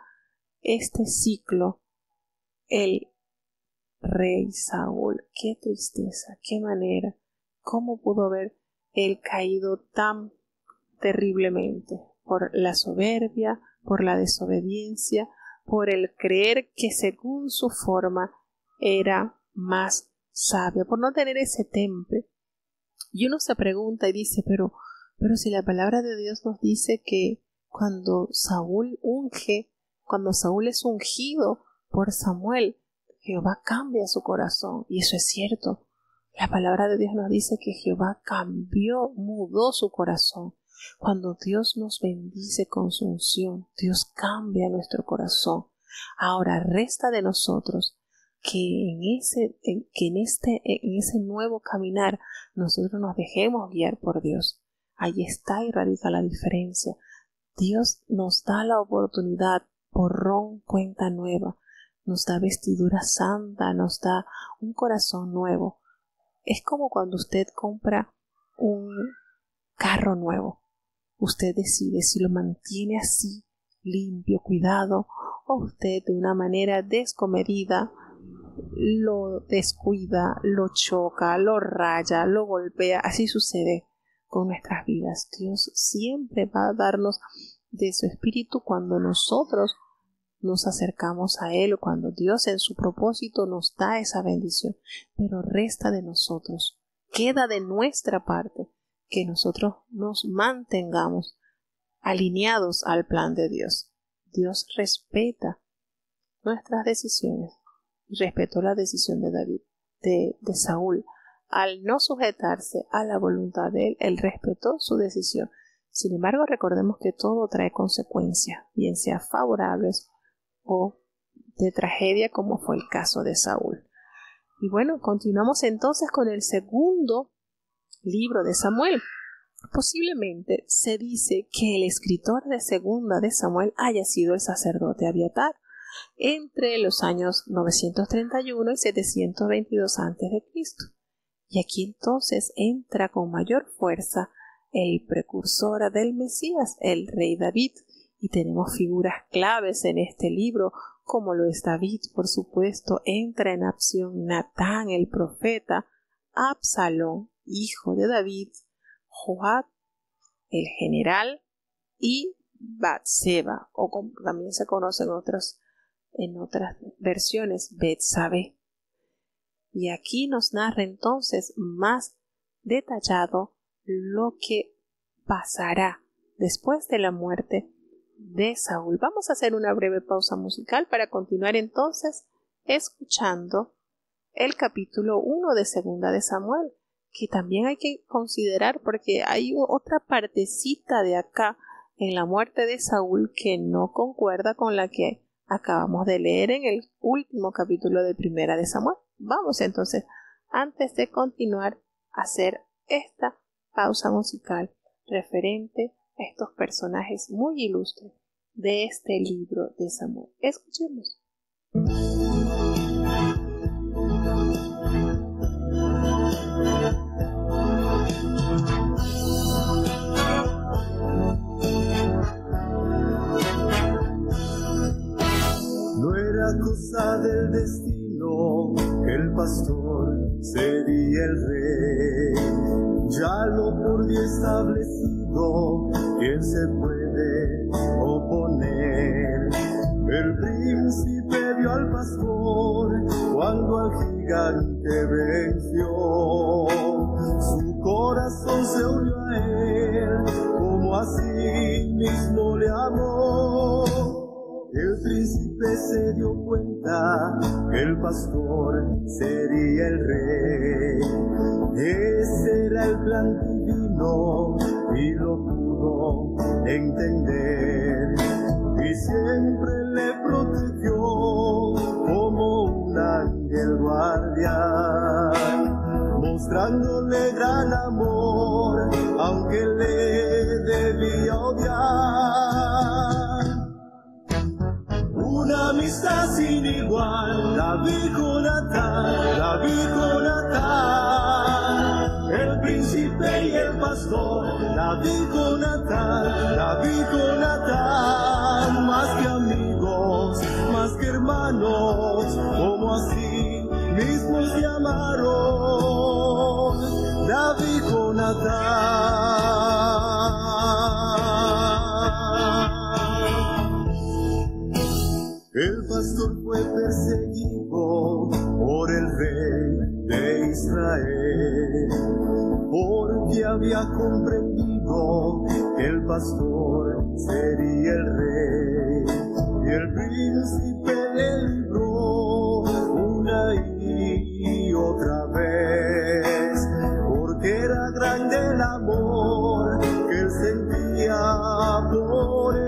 este ciclo el rey Saúl. Qué tristeza, qué manera, cómo pudo haber él caído tan terriblemente por la soberbia, por la desobediencia, por el creer que según su forma era más sabio, por no tener ese temple. Y uno se pregunta y dice, pero si la palabra de Dios nos dice que cuando Saúl es ungido por Samuel, Jehová cambia su corazón, y eso es cierto. La palabra de Dios nos dice que Jehová mudó su corazón. Cuando Dios nos bendice con su unción, Dios cambia nuestro corazón. Ahora resta de nosotros que en ese nuevo caminar nosotros nos dejemos guiar por Dios. Ahí está y radica la diferencia. Dios nos da la oportunidad, borrón, cuenta nueva, nos da vestidura santa, nos da un corazón nuevo. Es como cuando usted compra un carro nuevo. Usted decide si lo mantiene así, limpio, cuidado, o usted de una manera descomedida lo descuida, lo choca, lo raya, lo golpea. Así sucede con nuestras vidas. Dios siempre va a darnos de su espíritu cuando nosotros nos acercamos a Él, o cuando Dios en su propósito nos da esa bendición, pero resta de nosotros, queda de nuestra parte que nosotros nos mantengamos alineados al plan de Dios. Dios respeta nuestras decisiones y respetó la decisión de David, de Saúl. Al no sujetarse a la voluntad de él respetó su decisión. Sin embargo, recordemos que todo trae consecuencias, bien sea favorables o de tragedia, como fue el caso de Saúl. Y bueno, continuamos entonces con el segundo libro de Samuel. Posiblemente se dice que el escritor de segunda de Samuel haya sido el sacerdote Abiatar, entre los años 931 y 722 a.C. Y aquí entonces entra con mayor fuerza el precursor del Mesías, el rey David, y tenemos figuras claves en este libro, como lo es David, por supuesto. Entra en acción Natán el profeta, Absalón, hijo de David, Joab, el general, y Batseba, o como también se conoce en otras versiones, Betsabé. Y aquí nos narra entonces más detallado lo que pasará después de la muerte de Saúl. Vamos a hacer una breve pausa musical para continuar entonces escuchando el capítulo 1 de segunda de Samuel, que también hay que considerar porque hay otra partecita de acá en la muerte de Saúl que no concuerda con la que acabamos de leer en el último capítulo de primera de Samuel. Vamos entonces, antes de continuar, a hacer esta pausa musical referente a estos personajes muy ilustres de este libro de Samuel. Escuchemos. No era cosa del destino que el pastor sería el rey, ya lo por Dios establecido, ¿quién se puede oponer? El príncipe vio al pastor cuando al gigante venció, su corazón se unió a él, como así mismo le amó. El príncipe se dio cuenta que el pastor sería el rey. Ese era el plan divino y lo pudo entender. Y siempre le protegió como un ángel guardián, mostrándole gran amor, aunque le debía odiar. Una amistad sin igual, David con Natán, el príncipe y el pastor, David con Natán, más que amigos, más que hermanos, como así mismo se llamaron, David con Natán. El pastor fue perseguido por el rey de Israel, porque había comprendido que el pastor sería el rey. Y el príncipe le libró una y otra vez, porque era grande el amor que él sentía por él.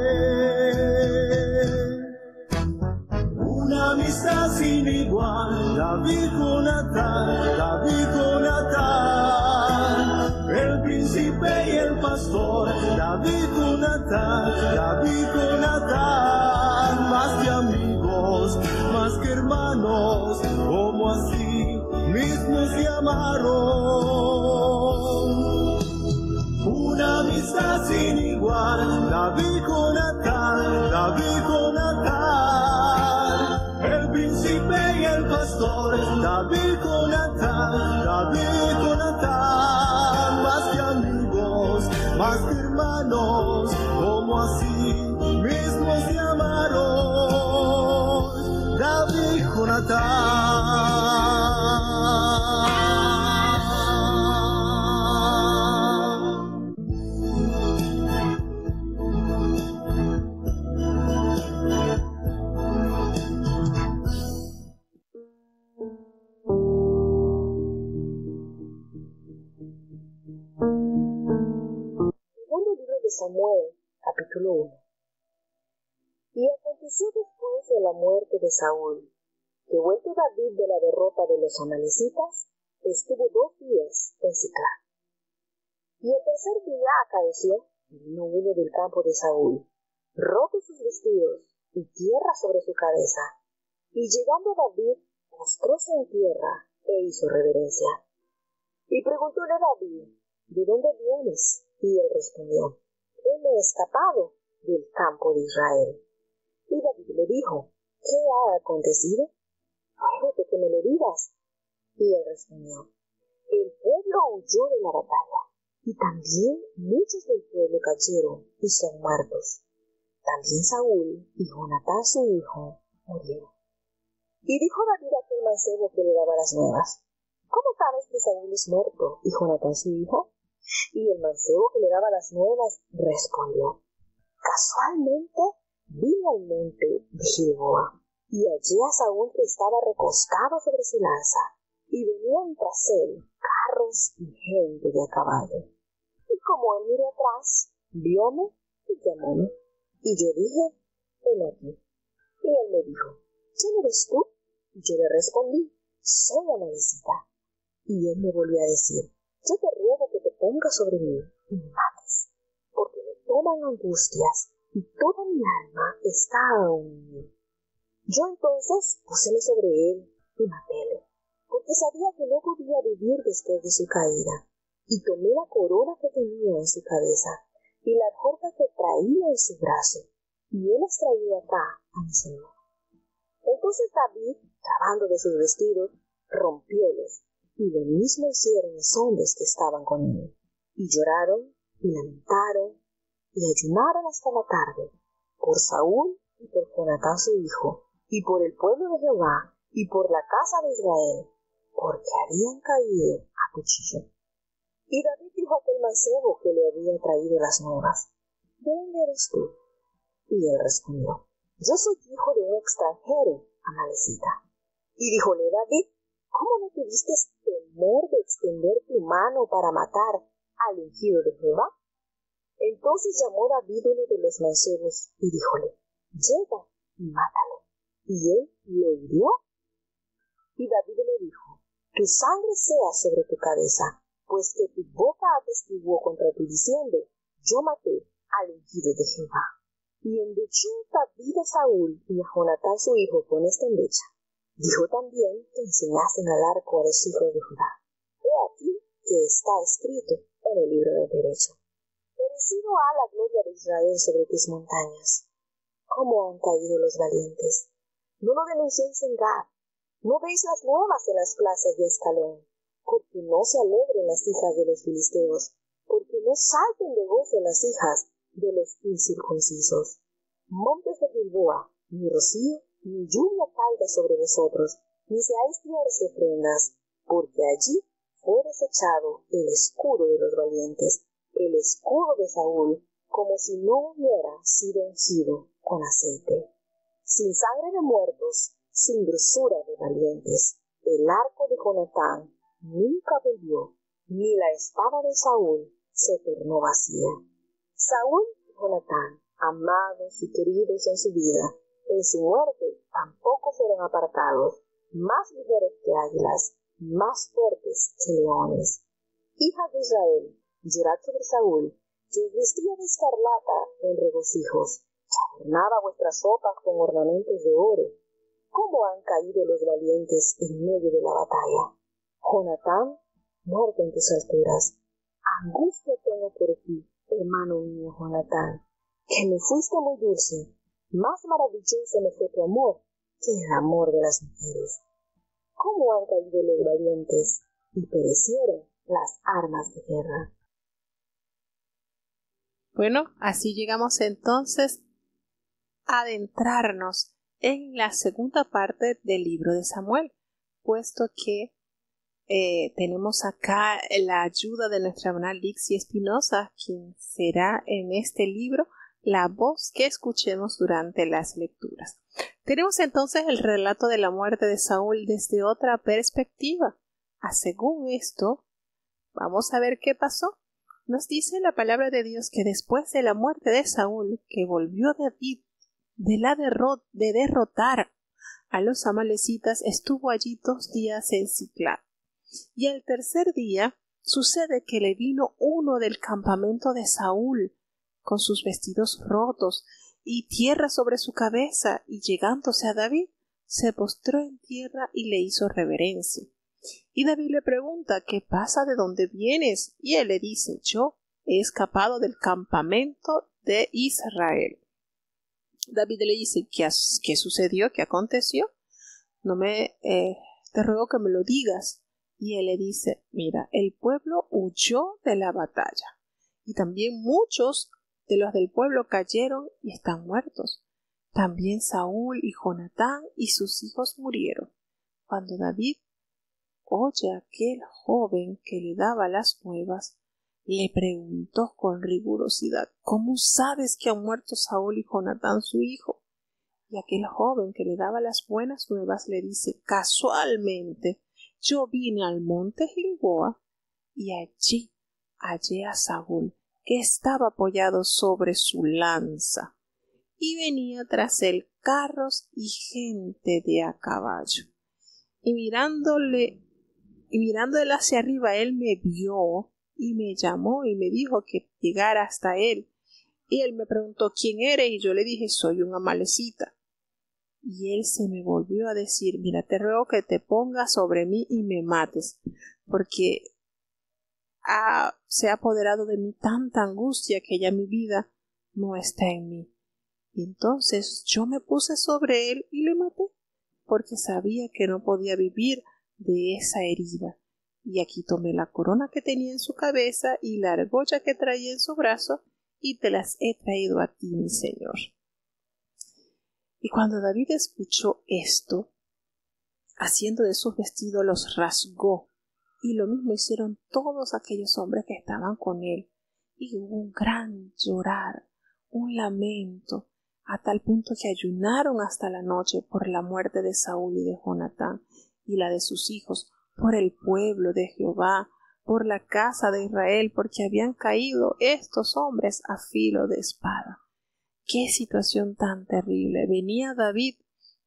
Una amistad sin igual, David con Natán, el príncipe y el pastor, David con Natán, más que amigos, más que hermanos, como así mismo se llamaron. Una amistad sin igual, David con Natán, pastores, David Jonatán, más que amigos, más que hermanos, como así mismo se amaron, David Jonatán. Samuel, capítulo 1. Y aconteció después de la muerte de Saúl, que vuelto David de la derrota de los amalecitas, estuvo 2 días en Siclag. Y el tercer día acaeció, y vino uno del campo de Saúl, roto sus vestidos y tierra sobre su cabeza, y llegando David, postróse en tierra e hizo reverencia. Y preguntóle David, ¿de dónde vienes? Y él respondió, he escapado del campo de Israel. Y David le dijo, ¿qué ha acontecido? Ruégote que me lo digas. Y él respondió, el pueblo huyó de la batalla, y también muchos del pueblo cayeron y son muertos. También Saúl y Jonatán su hijo murieron. Y dijo David a aquel mancebo que le daba las nuevas, ¿cómo sabes que Saúl es muerto y Jonatán su hijo? Y el mancebo que le daba las nuevas respondió, casualmente vine al monte de Gilboa, y hallé a Saúl que estaba recostado sobre su lanza, y venían tras él carros y gente de a caballo. Y como él miró atrás, vióme y llamóme, y yo dije, ven aquí. Y él me dijo, ¿quién eres tú? Y yo le respondí, soy amalecita. Y él me volvió a decir, yo te ruego que te pongas sobre mí y me mates, porque me toman angustias y toda mi alma está aún en mí. Yo entonces púseme sobre él y matéle, porque sabía que no podía vivir después de su caída, y tomé la corona que tenía en su cabeza y la alforja que traía en su brazo, y él las traía acá a mi señor. Entonces David, trabando de sus vestidos, rompiólos, y lo mismo hicieron los hombres que estaban con él, y lloraron, y lamentaron, y ayunaron hasta la tarde, por Saúl y por Jonatán su hijo, y por el pueblo de Jehová, y por la casa de Israel, porque habían caído a cuchillo. Y David dijo a aquel mancebo que le había traído las nuevas, ¿de dónde eres tú? Y él respondió, yo soy hijo de un extranjero, amalecita. Y díjole David, ¿cómo no tuviste temor de extender tu mano para matar al ungido de Jehová? Entonces llamó David uno de los mancebos y díjole, llega y mátalo. Y él lo hirió. Y David le dijo, tu sangre sea sobre tu cabeza, pues que tu boca atestiguó contra ti diciendo, yo maté al ungido de Jehová. Y endechó David a Saúl y a Jonatán su hijo con esta endecha. Dijo también que enseñasen al arco a los hijos de Judá. He aquí que está escrito en el libro del derecho. Perecido ha la gloria de Israel sobre tus montañas. ¿Cómo han caído los valientes? No lo denunciéis en Gad. No veis las nuevas en las plazas de Escalón, porque no se alegren las hijas de los filisteos, porque no salten de gozo las hijas de los incircuncisos. Montes de Gilboa, ni rocío, ni lluvia caiga sobre vosotros, ni seáis tierras de ofrendas, porque allí fue desechado el escudo de los valientes, el escudo de Saúl, como si no hubiera sido ungido con aceite. Sin sangre de muertos, sin grosura de valientes, el arco de Jonatán nunca volvió, ni la espada de Saúl se tornó vacía. Saúl y Jonatán, amados y queridos en su vida, en su muerte tampoco fueron apartados, más ligeros que águilas, más fuertes que leones. Hijas de Israel, llorad sobre Saúl, que os vestía de escarlata en regocijos, que adornaba vuestras ropas con ornamentos de oro. ¿Cómo han caído los valientes en medio de la batalla? Jonatán, muerto en tus alturas. Angustia tengo por ti, hermano mío Jonatán, que me fuiste muy dulce. Más maravilloso me fue tu amor que el amor de las mujeres. cómo han caído los valientes y perecieron las armas de guerra. Bueno, así llegamos entonces a adentrarnos en la segunda parte del libro de Samuel, puesto que tenemos acá la ayuda de nuestra hermana Lixi Espinosa, quien será en este libro la voz que escuchemos durante las lecturas. Tenemos entonces el relato de la muerte de Saúl desde otra perspectiva. Según esto, vamos a ver qué pasó. Nos dice la palabra de Dios que después de la muerte de Saúl, que volvió David de derrotar a los amalecitas, estuvo allí 2 días en Siclag. Y el tercer día sucede que le vino uno del campamento de Saúl con sus vestidos rotos y tierra sobre su cabeza, y llegándose a David, se postró en tierra y le hizo reverencia. Y David le pregunta: ¿qué pasa? ¿De dónde vienes? Y él le dice: yo he escapado del campamento de Israel. David le dice: ¿qué sucedió? ¿Qué aconteció? Te ruego que me lo digas. Y él le dice: mira, el pueblo huyó de la batalla, y también muchos de los del pueblo cayeron y están muertos. También Saúl y Jonatán y sus hijos murieron. Cuando David oye a aquel joven que le daba las nuevas, le preguntó con rigurosidad: ¿cómo sabes que han muerto Saúl y Jonatán su hijo? Y aquel joven que le daba las buenas nuevas le dice: casualmente yo vine al monte Gilboa y allí hallé a Saúl, que estaba apoyado sobre su lanza, y venía tras él carros y gente de a caballo. Y mirándole hacia arriba, él me vio y me llamó y me dijo que llegara hasta él. Y él me preguntó: ¿quién eres? Y yo le dije: soy un amalecita. Y él se me volvió a decir: mira, te ruego que te pongas sobre mí y me mates, porque se ha apoderado de mí tanta angustia que ya mi vida no está en mí. Y entonces yo me puse sobre él y le maté, porque sabía que no podía vivir de esa herida. Y aquí tomé la corona que tenía en su cabeza y la argolla que traía en su brazo, y te las he traído a ti, mi señor. Y cuando David escuchó esto, haciendo de sus vestidos los rasgó, y lo mismo hicieron todos aquellos hombres que estaban con él. Y hubo un gran llorar, un lamento, a tal punto que ayunaron hasta la noche por la muerte de Saúl y de Jonatán y la de sus hijos, por el pueblo de Jehová, por la casa de Israel, porque habían caído estos hombres a filo de espada. ¡Qué situación tan terrible! Venía David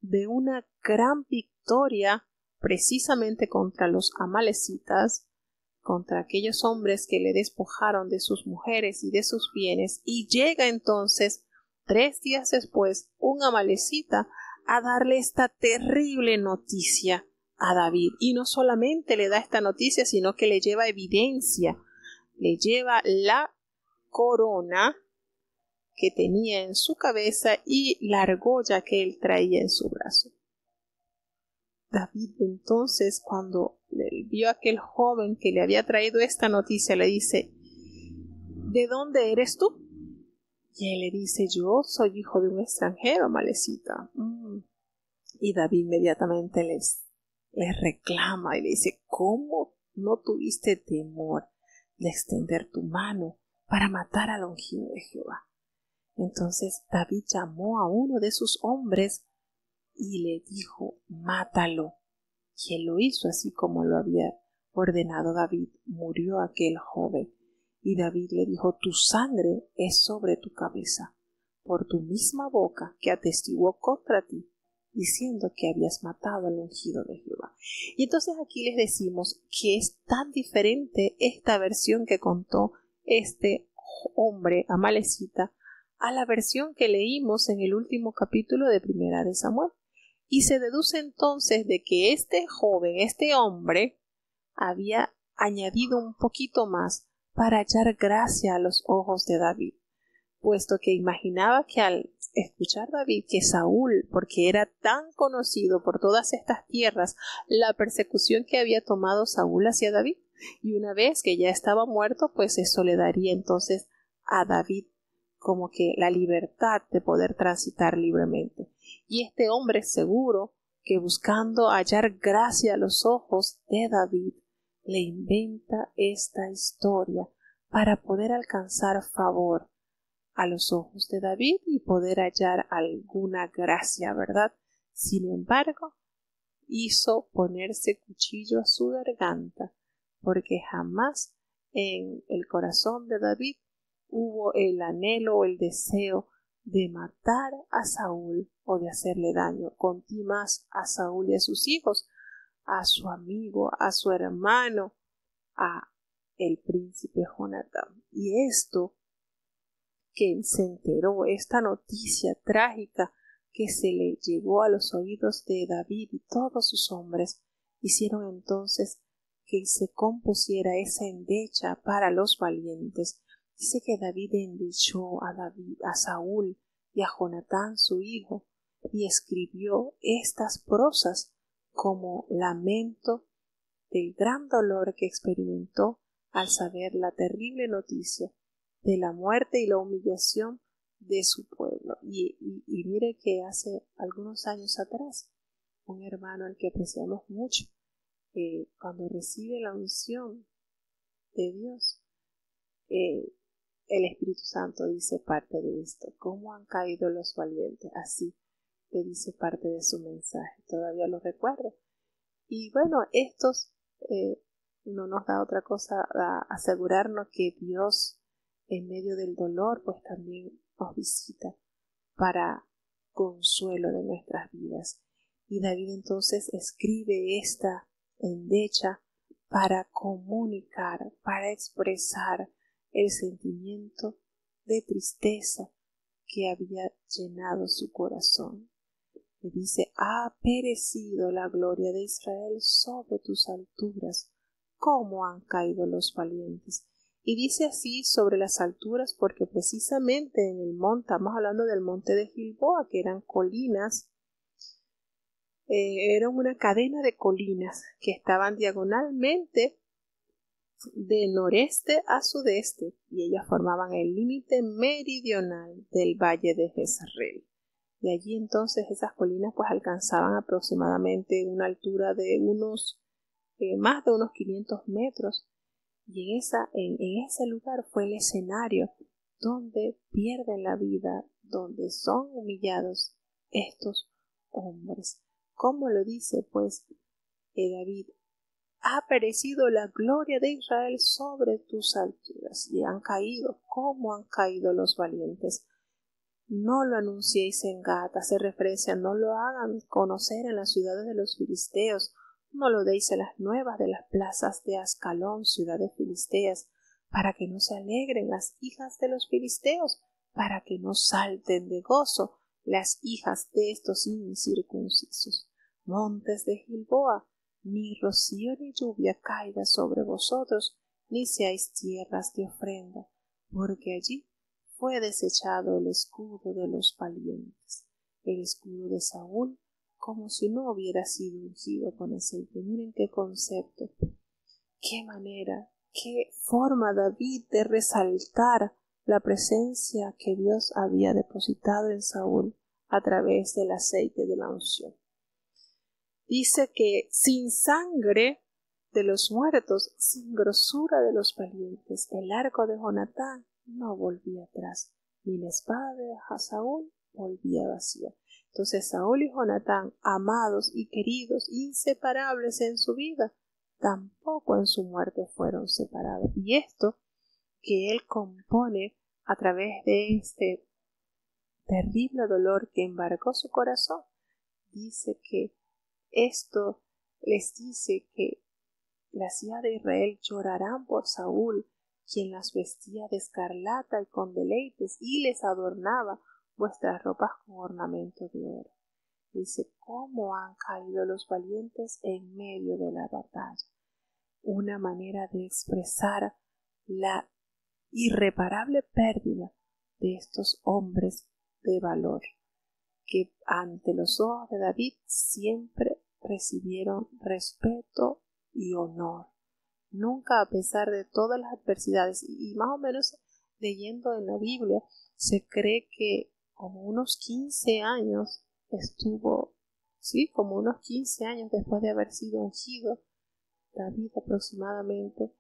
de una gran victoria precisamente contra los amalecitas, contra aquellos hombres que le despojaron de sus mujeres y de sus bienes, y llega entonces 3 días después un amalecita a darle esta terrible noticia a David. Y no solamente le da esta noticia, sino que le lleva evidencia, le lleva la corona que tenía en su cabeza y la argolla que él traía en su brazo. David entonces, cuando vio a aquel joven que le había traído esta noticia, le dice: ¿de dónde eres tú? Y él le dice: yo soy hijo de un extranjero, amalecita. Y David inmediatamente les reclama y le dice: ¿cómo no tuviste temor de extender tu mano para matar al ungido de Jehová? Entonces David llamó a uno de sus hombres y le dijo: mátalo. Y él lo hizo así como lo había ordenado David. Murió aquel joven. Y David le dijo: tu sangre es sobre tu cabeza, por tu misma boca que atestiguó contra ti, diciendo que habías matado al ungido de Jehová. Y entonces aquí les decimos que es tan diferente esta versión que contó este hombre amalecita a la versión que leímos en el último capítulo de Primera de Samuel. Y se deduce entonces de que este joven, este hombre, había añadido un poquito más para hallar gracia a los ojos de David, puesto que imaginaba que al escuchar David que Saúl, porque era tan conocido por todas estas tierras, la persecución que había tomado Saúl hacia David, y una vez que ya estaba muerto, pues eso le daría entonces a David como que la libertad de poder transitar libremente. Y este hombre seguro que buscando hallar gracia a los ojos de David, le inventa esta historia para poder alcanzar favor a los ojos de David y poder hallar alguna gracia, ¿verdad? Sin embargo, hizo ponerse cuchillo a su garganta, porque jamás en el corazón de David hubo el anhelo o el deseo de matar a Saúl o de hacerle daño. Contí más a Saúl y a sus hijos, a su amigo, a su hermano, a el príncipe Jonatán. Y esto que se enteró, esta noticia trágica que se le llegó a los oídos de David y todos sus hombres, hicieron entonces que se compusiera esa endecha para los valientes. Dice que David endechó a Saúl y a Jonatán su hijo, y escribió estas prosas como lamento del gran dolor que experimentó al saber la terrible noticia de la muerte y la humillación de su pueblo. Y mire que hace algunos años atrás, un hermano al que apreciamos mucho, cuando recibe la unción de Dios, el Espíritu Santo dice parte de esto. ¿Cómo han caído los valientes? Así le dice parte de su mensaje. Todavía lo recuerdo. Y bueno, estos no nos da otra cosa a asegurarnos que Dios en medio del dolor pues también nos visita para consuelo de nuestras vidas. Y David entonces escribe esta endecha para comunicar, para expresar el sentimiento de tristeza que había llenado su corazón. Le dice: ha perecido la gloria de Israel sobre tus alturas, cómo han caído los valientes. Y dice así sobre las alturas porque precisamente en el monte, estamos hablando del monte de Gilboa, que eran colinas, eran una cadena de colinas que estaban diagonalmente de noreste a sudeste, y ellas formaban el límite meridional del valle de Jezreel. De allí entonces esas colinas pues alcanzaban aproximadamente una altura de más de unos 500 metros, y en ese lugar fue el escenario donde pierden la vida, donde son humillados estos hombres. ¿Cómo lo dice pues David? Ha perecido la gloria de Israel sobre tus alturas, y han caído. ¿Cómo han caído los valientes? No lo anunciéis en Gat, hace referencia, no lo hagan conocer en las ciudades de los filisteos, no lo deis en las nuevas de las plazas de Ascalón, ciudades filisteas, para que no se alegren las hijas de los filisteos, para que no salten de gozo las hijas de estos incircuncisos. Montes de Gilboa, ni rocío ni lluvia caiga sobre vosotros, ni seáis tierras de ofrenda, porque allí fue desechado el escudo de los valientes, el escudo de Saúl, como si no hubiera sido ungido con aceite. Miren qué concepto, qué manera, qué forma David de resaltar la presencia que Dios había depositado en Saúl a través del aceite de la unción. Dice que sin sangre de los muertos, sin grosura de los valientes, el arco de Jonatán no volvía atrás, ni la espada de Saúl volvía vacía. Entonces Saúl y Jonatán, amados y queridos, inseparables en su vida, tampoco en su muerte fueron separados. Y esto que él compone a través de este terrible dolor que embargó su corazón, dice que esto les dice que las hijas de Israel llorarán por Saúl, quien las vestía de escarlata y con deleites, y les adornaba vuestras ropas con ornamento de oro. Dice: cómo han caído los valientes en medio de la batalla. Una manera de expresar la irreparable pérdida de estos hombres de valor, que ante los ojos de David siempre recibieron respeto y honor. Nunca, a pesar de todas las adversidades, y más o menos leyendo en la Biblia, se cree que como unos 15 años estuvo, sí, como unos 15 años después de haber sido ungido, David aproximadamente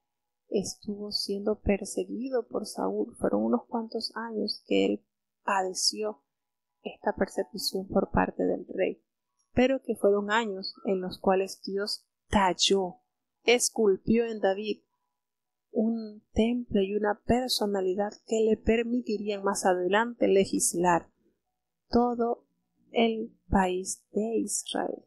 estuvo siendo perseguido por Saúl. Fueron unos cuantos años que él padeció esta persecución por parte del rey, pero que fueron años en los cuales Dios talló, esculpió en David un temple y una personalidad que le permitirían más adelante legislar todo el país de Israel.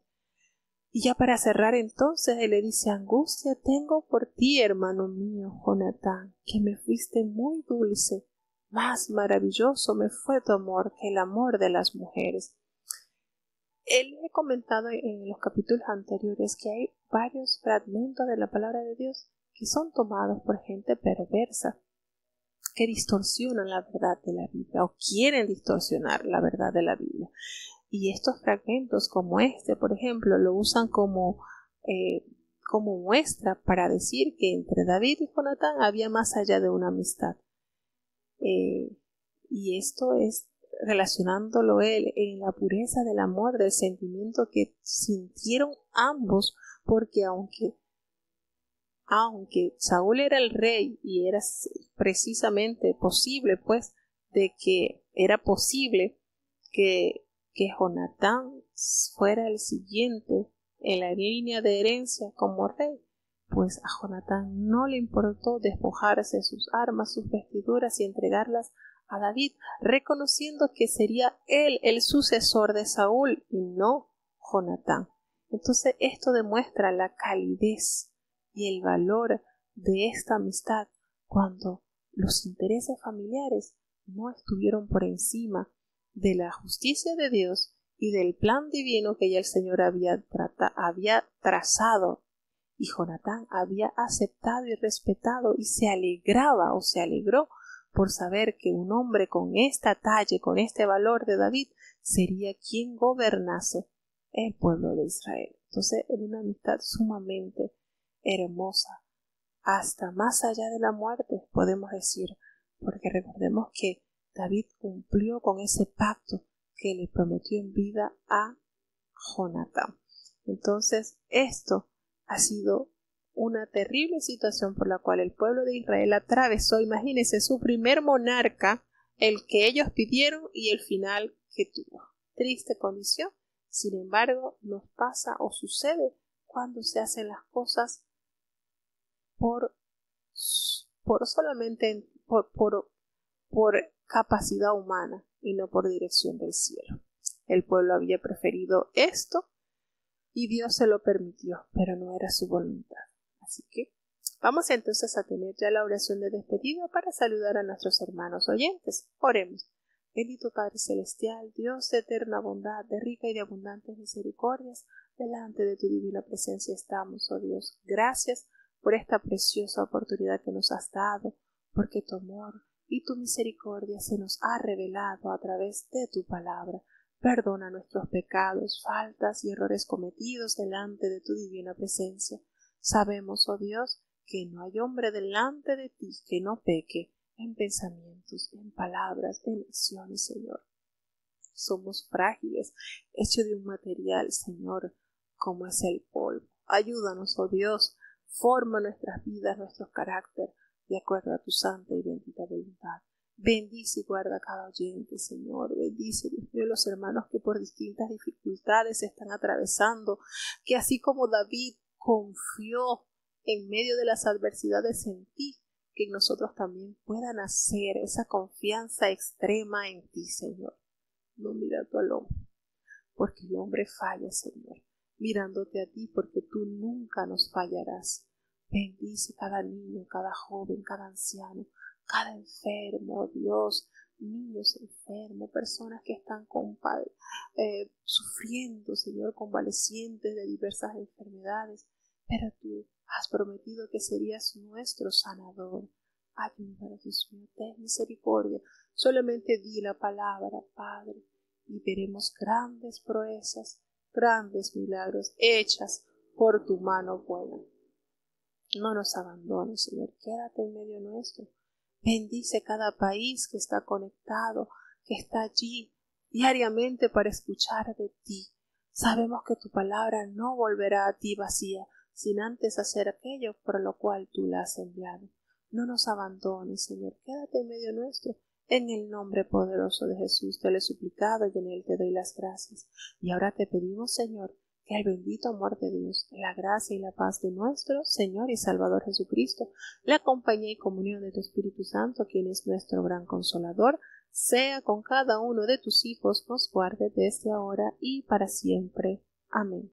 Y ya para cerrar entonces, él le dice: angustia tengo por ti, hermano mío, Jonatán, que me fuiste muy dulce, más maravilloso me fue tu amor que el amor de las mujeres. Él he comentado en los capítulos anteriores que hay varios fragmentos de la palabra de Dios que son tomados por gente perversa, que distorsionan la verdad de la Biblia o quieren distorsionar la verdad de la Biblia. Y estos fragmentos como este, por ejemplo, lo usan como muestra para decir que entre David y Jonatán había más allá de una amistad. Y esto es relacionándolo él en la pureza del amor, del sentimiento que sintieron ambos, porque aunque Saúl era el rey y era precisamente posible, pues, de que era posible que Jonatán fuera el siguiente en la línea de herencia como rey, pues a Jonatán no le importó despojarse de sus armas, sus vestiduras y entregarlas a David, reconociendo que sería él el sucesor de Saúl y no Jonatán. Entonces esto demuestra la calidez y el valor de esta amistad cuando los intereses familiares no estuvieron por encima de la justicia de Dios y del plan divino que ya el Señor había trazado, y Jonatán había aceptado y respetado y se alegró por saber que un hombre con esta talla, con este valor de David, sería quien gobernase el pueblo de Israel. Entonces, en una amistad sumamente hermosa, hasta más allá de la muerte, podemos decir, porque recordemos que David cumplió con ese pacto que le prometió en vida a Jonatán. Entonces, esto ha sido una terrible situación por la cual el pueblo de Israel atravesó. Imagínense, su primer monarca, el que ellos pidieron y el final que tuvo. Triste condición. Sin embargo, nos pasa o sucede cuando se hacen las cosas por capacidad humana y no por dirección del cielo. El pueblo había preferido esto y Dios se lo permitió, pero no era su voluntad. Así que vamos entonces a tener ya la oración de despedida para saludar a nuestros hermanos oyentes. Oremos. Bendito Padre Celestial, Dios de eterna bondad, de rica y de abundantes misericordias, delante de tu divina presencia estamos, oh Dios. Gracias por esta preciosa oportunidad que nos has dado, porque tu amor y tu misericordia se nos ha revelado a través de tu palabra. Perdona nuestros pecados, faltas y errores cometidos delante de tu divina presencia. Sabemos, oh Dios, que no hay hombre delante de ti que no peque en pensamientos, en palabras, en acciones, Señor. Somos frágiles, hechos de un material, Señor, como es el polvo. Ayúdanos, oh Dios, forma nuestras vidas, nuestro carácter, de acuerdo a tu santa y bendita voluntad. Bendice y guarda a cada oyente, Señor. Bendice, Dios mío, los hermanos que por distintas dificultades están atravesando, que así como David confió en medio de las adversidades en ti, que en nosotros también pueda nacer esa confianza extrema en ti, Señor. No mirando al hombre, porque el hombre falla, Señor. Mirándote a ti, porque tú nunca nos fallarás. Bendice cada niño, cada joven, cada anciano, cada enfermo, Dios, niños enfermos, personas que están sufriendo, Señor, convalecientes de diversas enfermedades, pero tú has prometido que serías nuestro sanador. Ayúdanos, Dios mío, ten misericordia. Solamente di la palabra, Padre, y veremos grandes proezas, grandes milagros hechas por tu mano buena. No nos abandones, Señor, quédate en medio nuestro. Bendice cada país que está conectado, que está allí diariamente para escuchar de ti. Sabemos que tu palabra no volverá a ti vacía, sin antes hacer aquello por lo cual tú la has enviado. No nos abandones, Señor, quédate en medio nuestro. En el nombre poderoso de Jesús te lo he suplicado y en él te doy las gracias. Y ahora te pedimos, Señor, que el bendito amor de Dios, la gracia y la paz de nuestro Señor y Salvador Jesucristo, la compañía y comunión de tu Espíritu Santo, quien es nuestro gran consolador, sea con cada uno de tus hijos, nos guarde desde ahora y para siempre. Amén.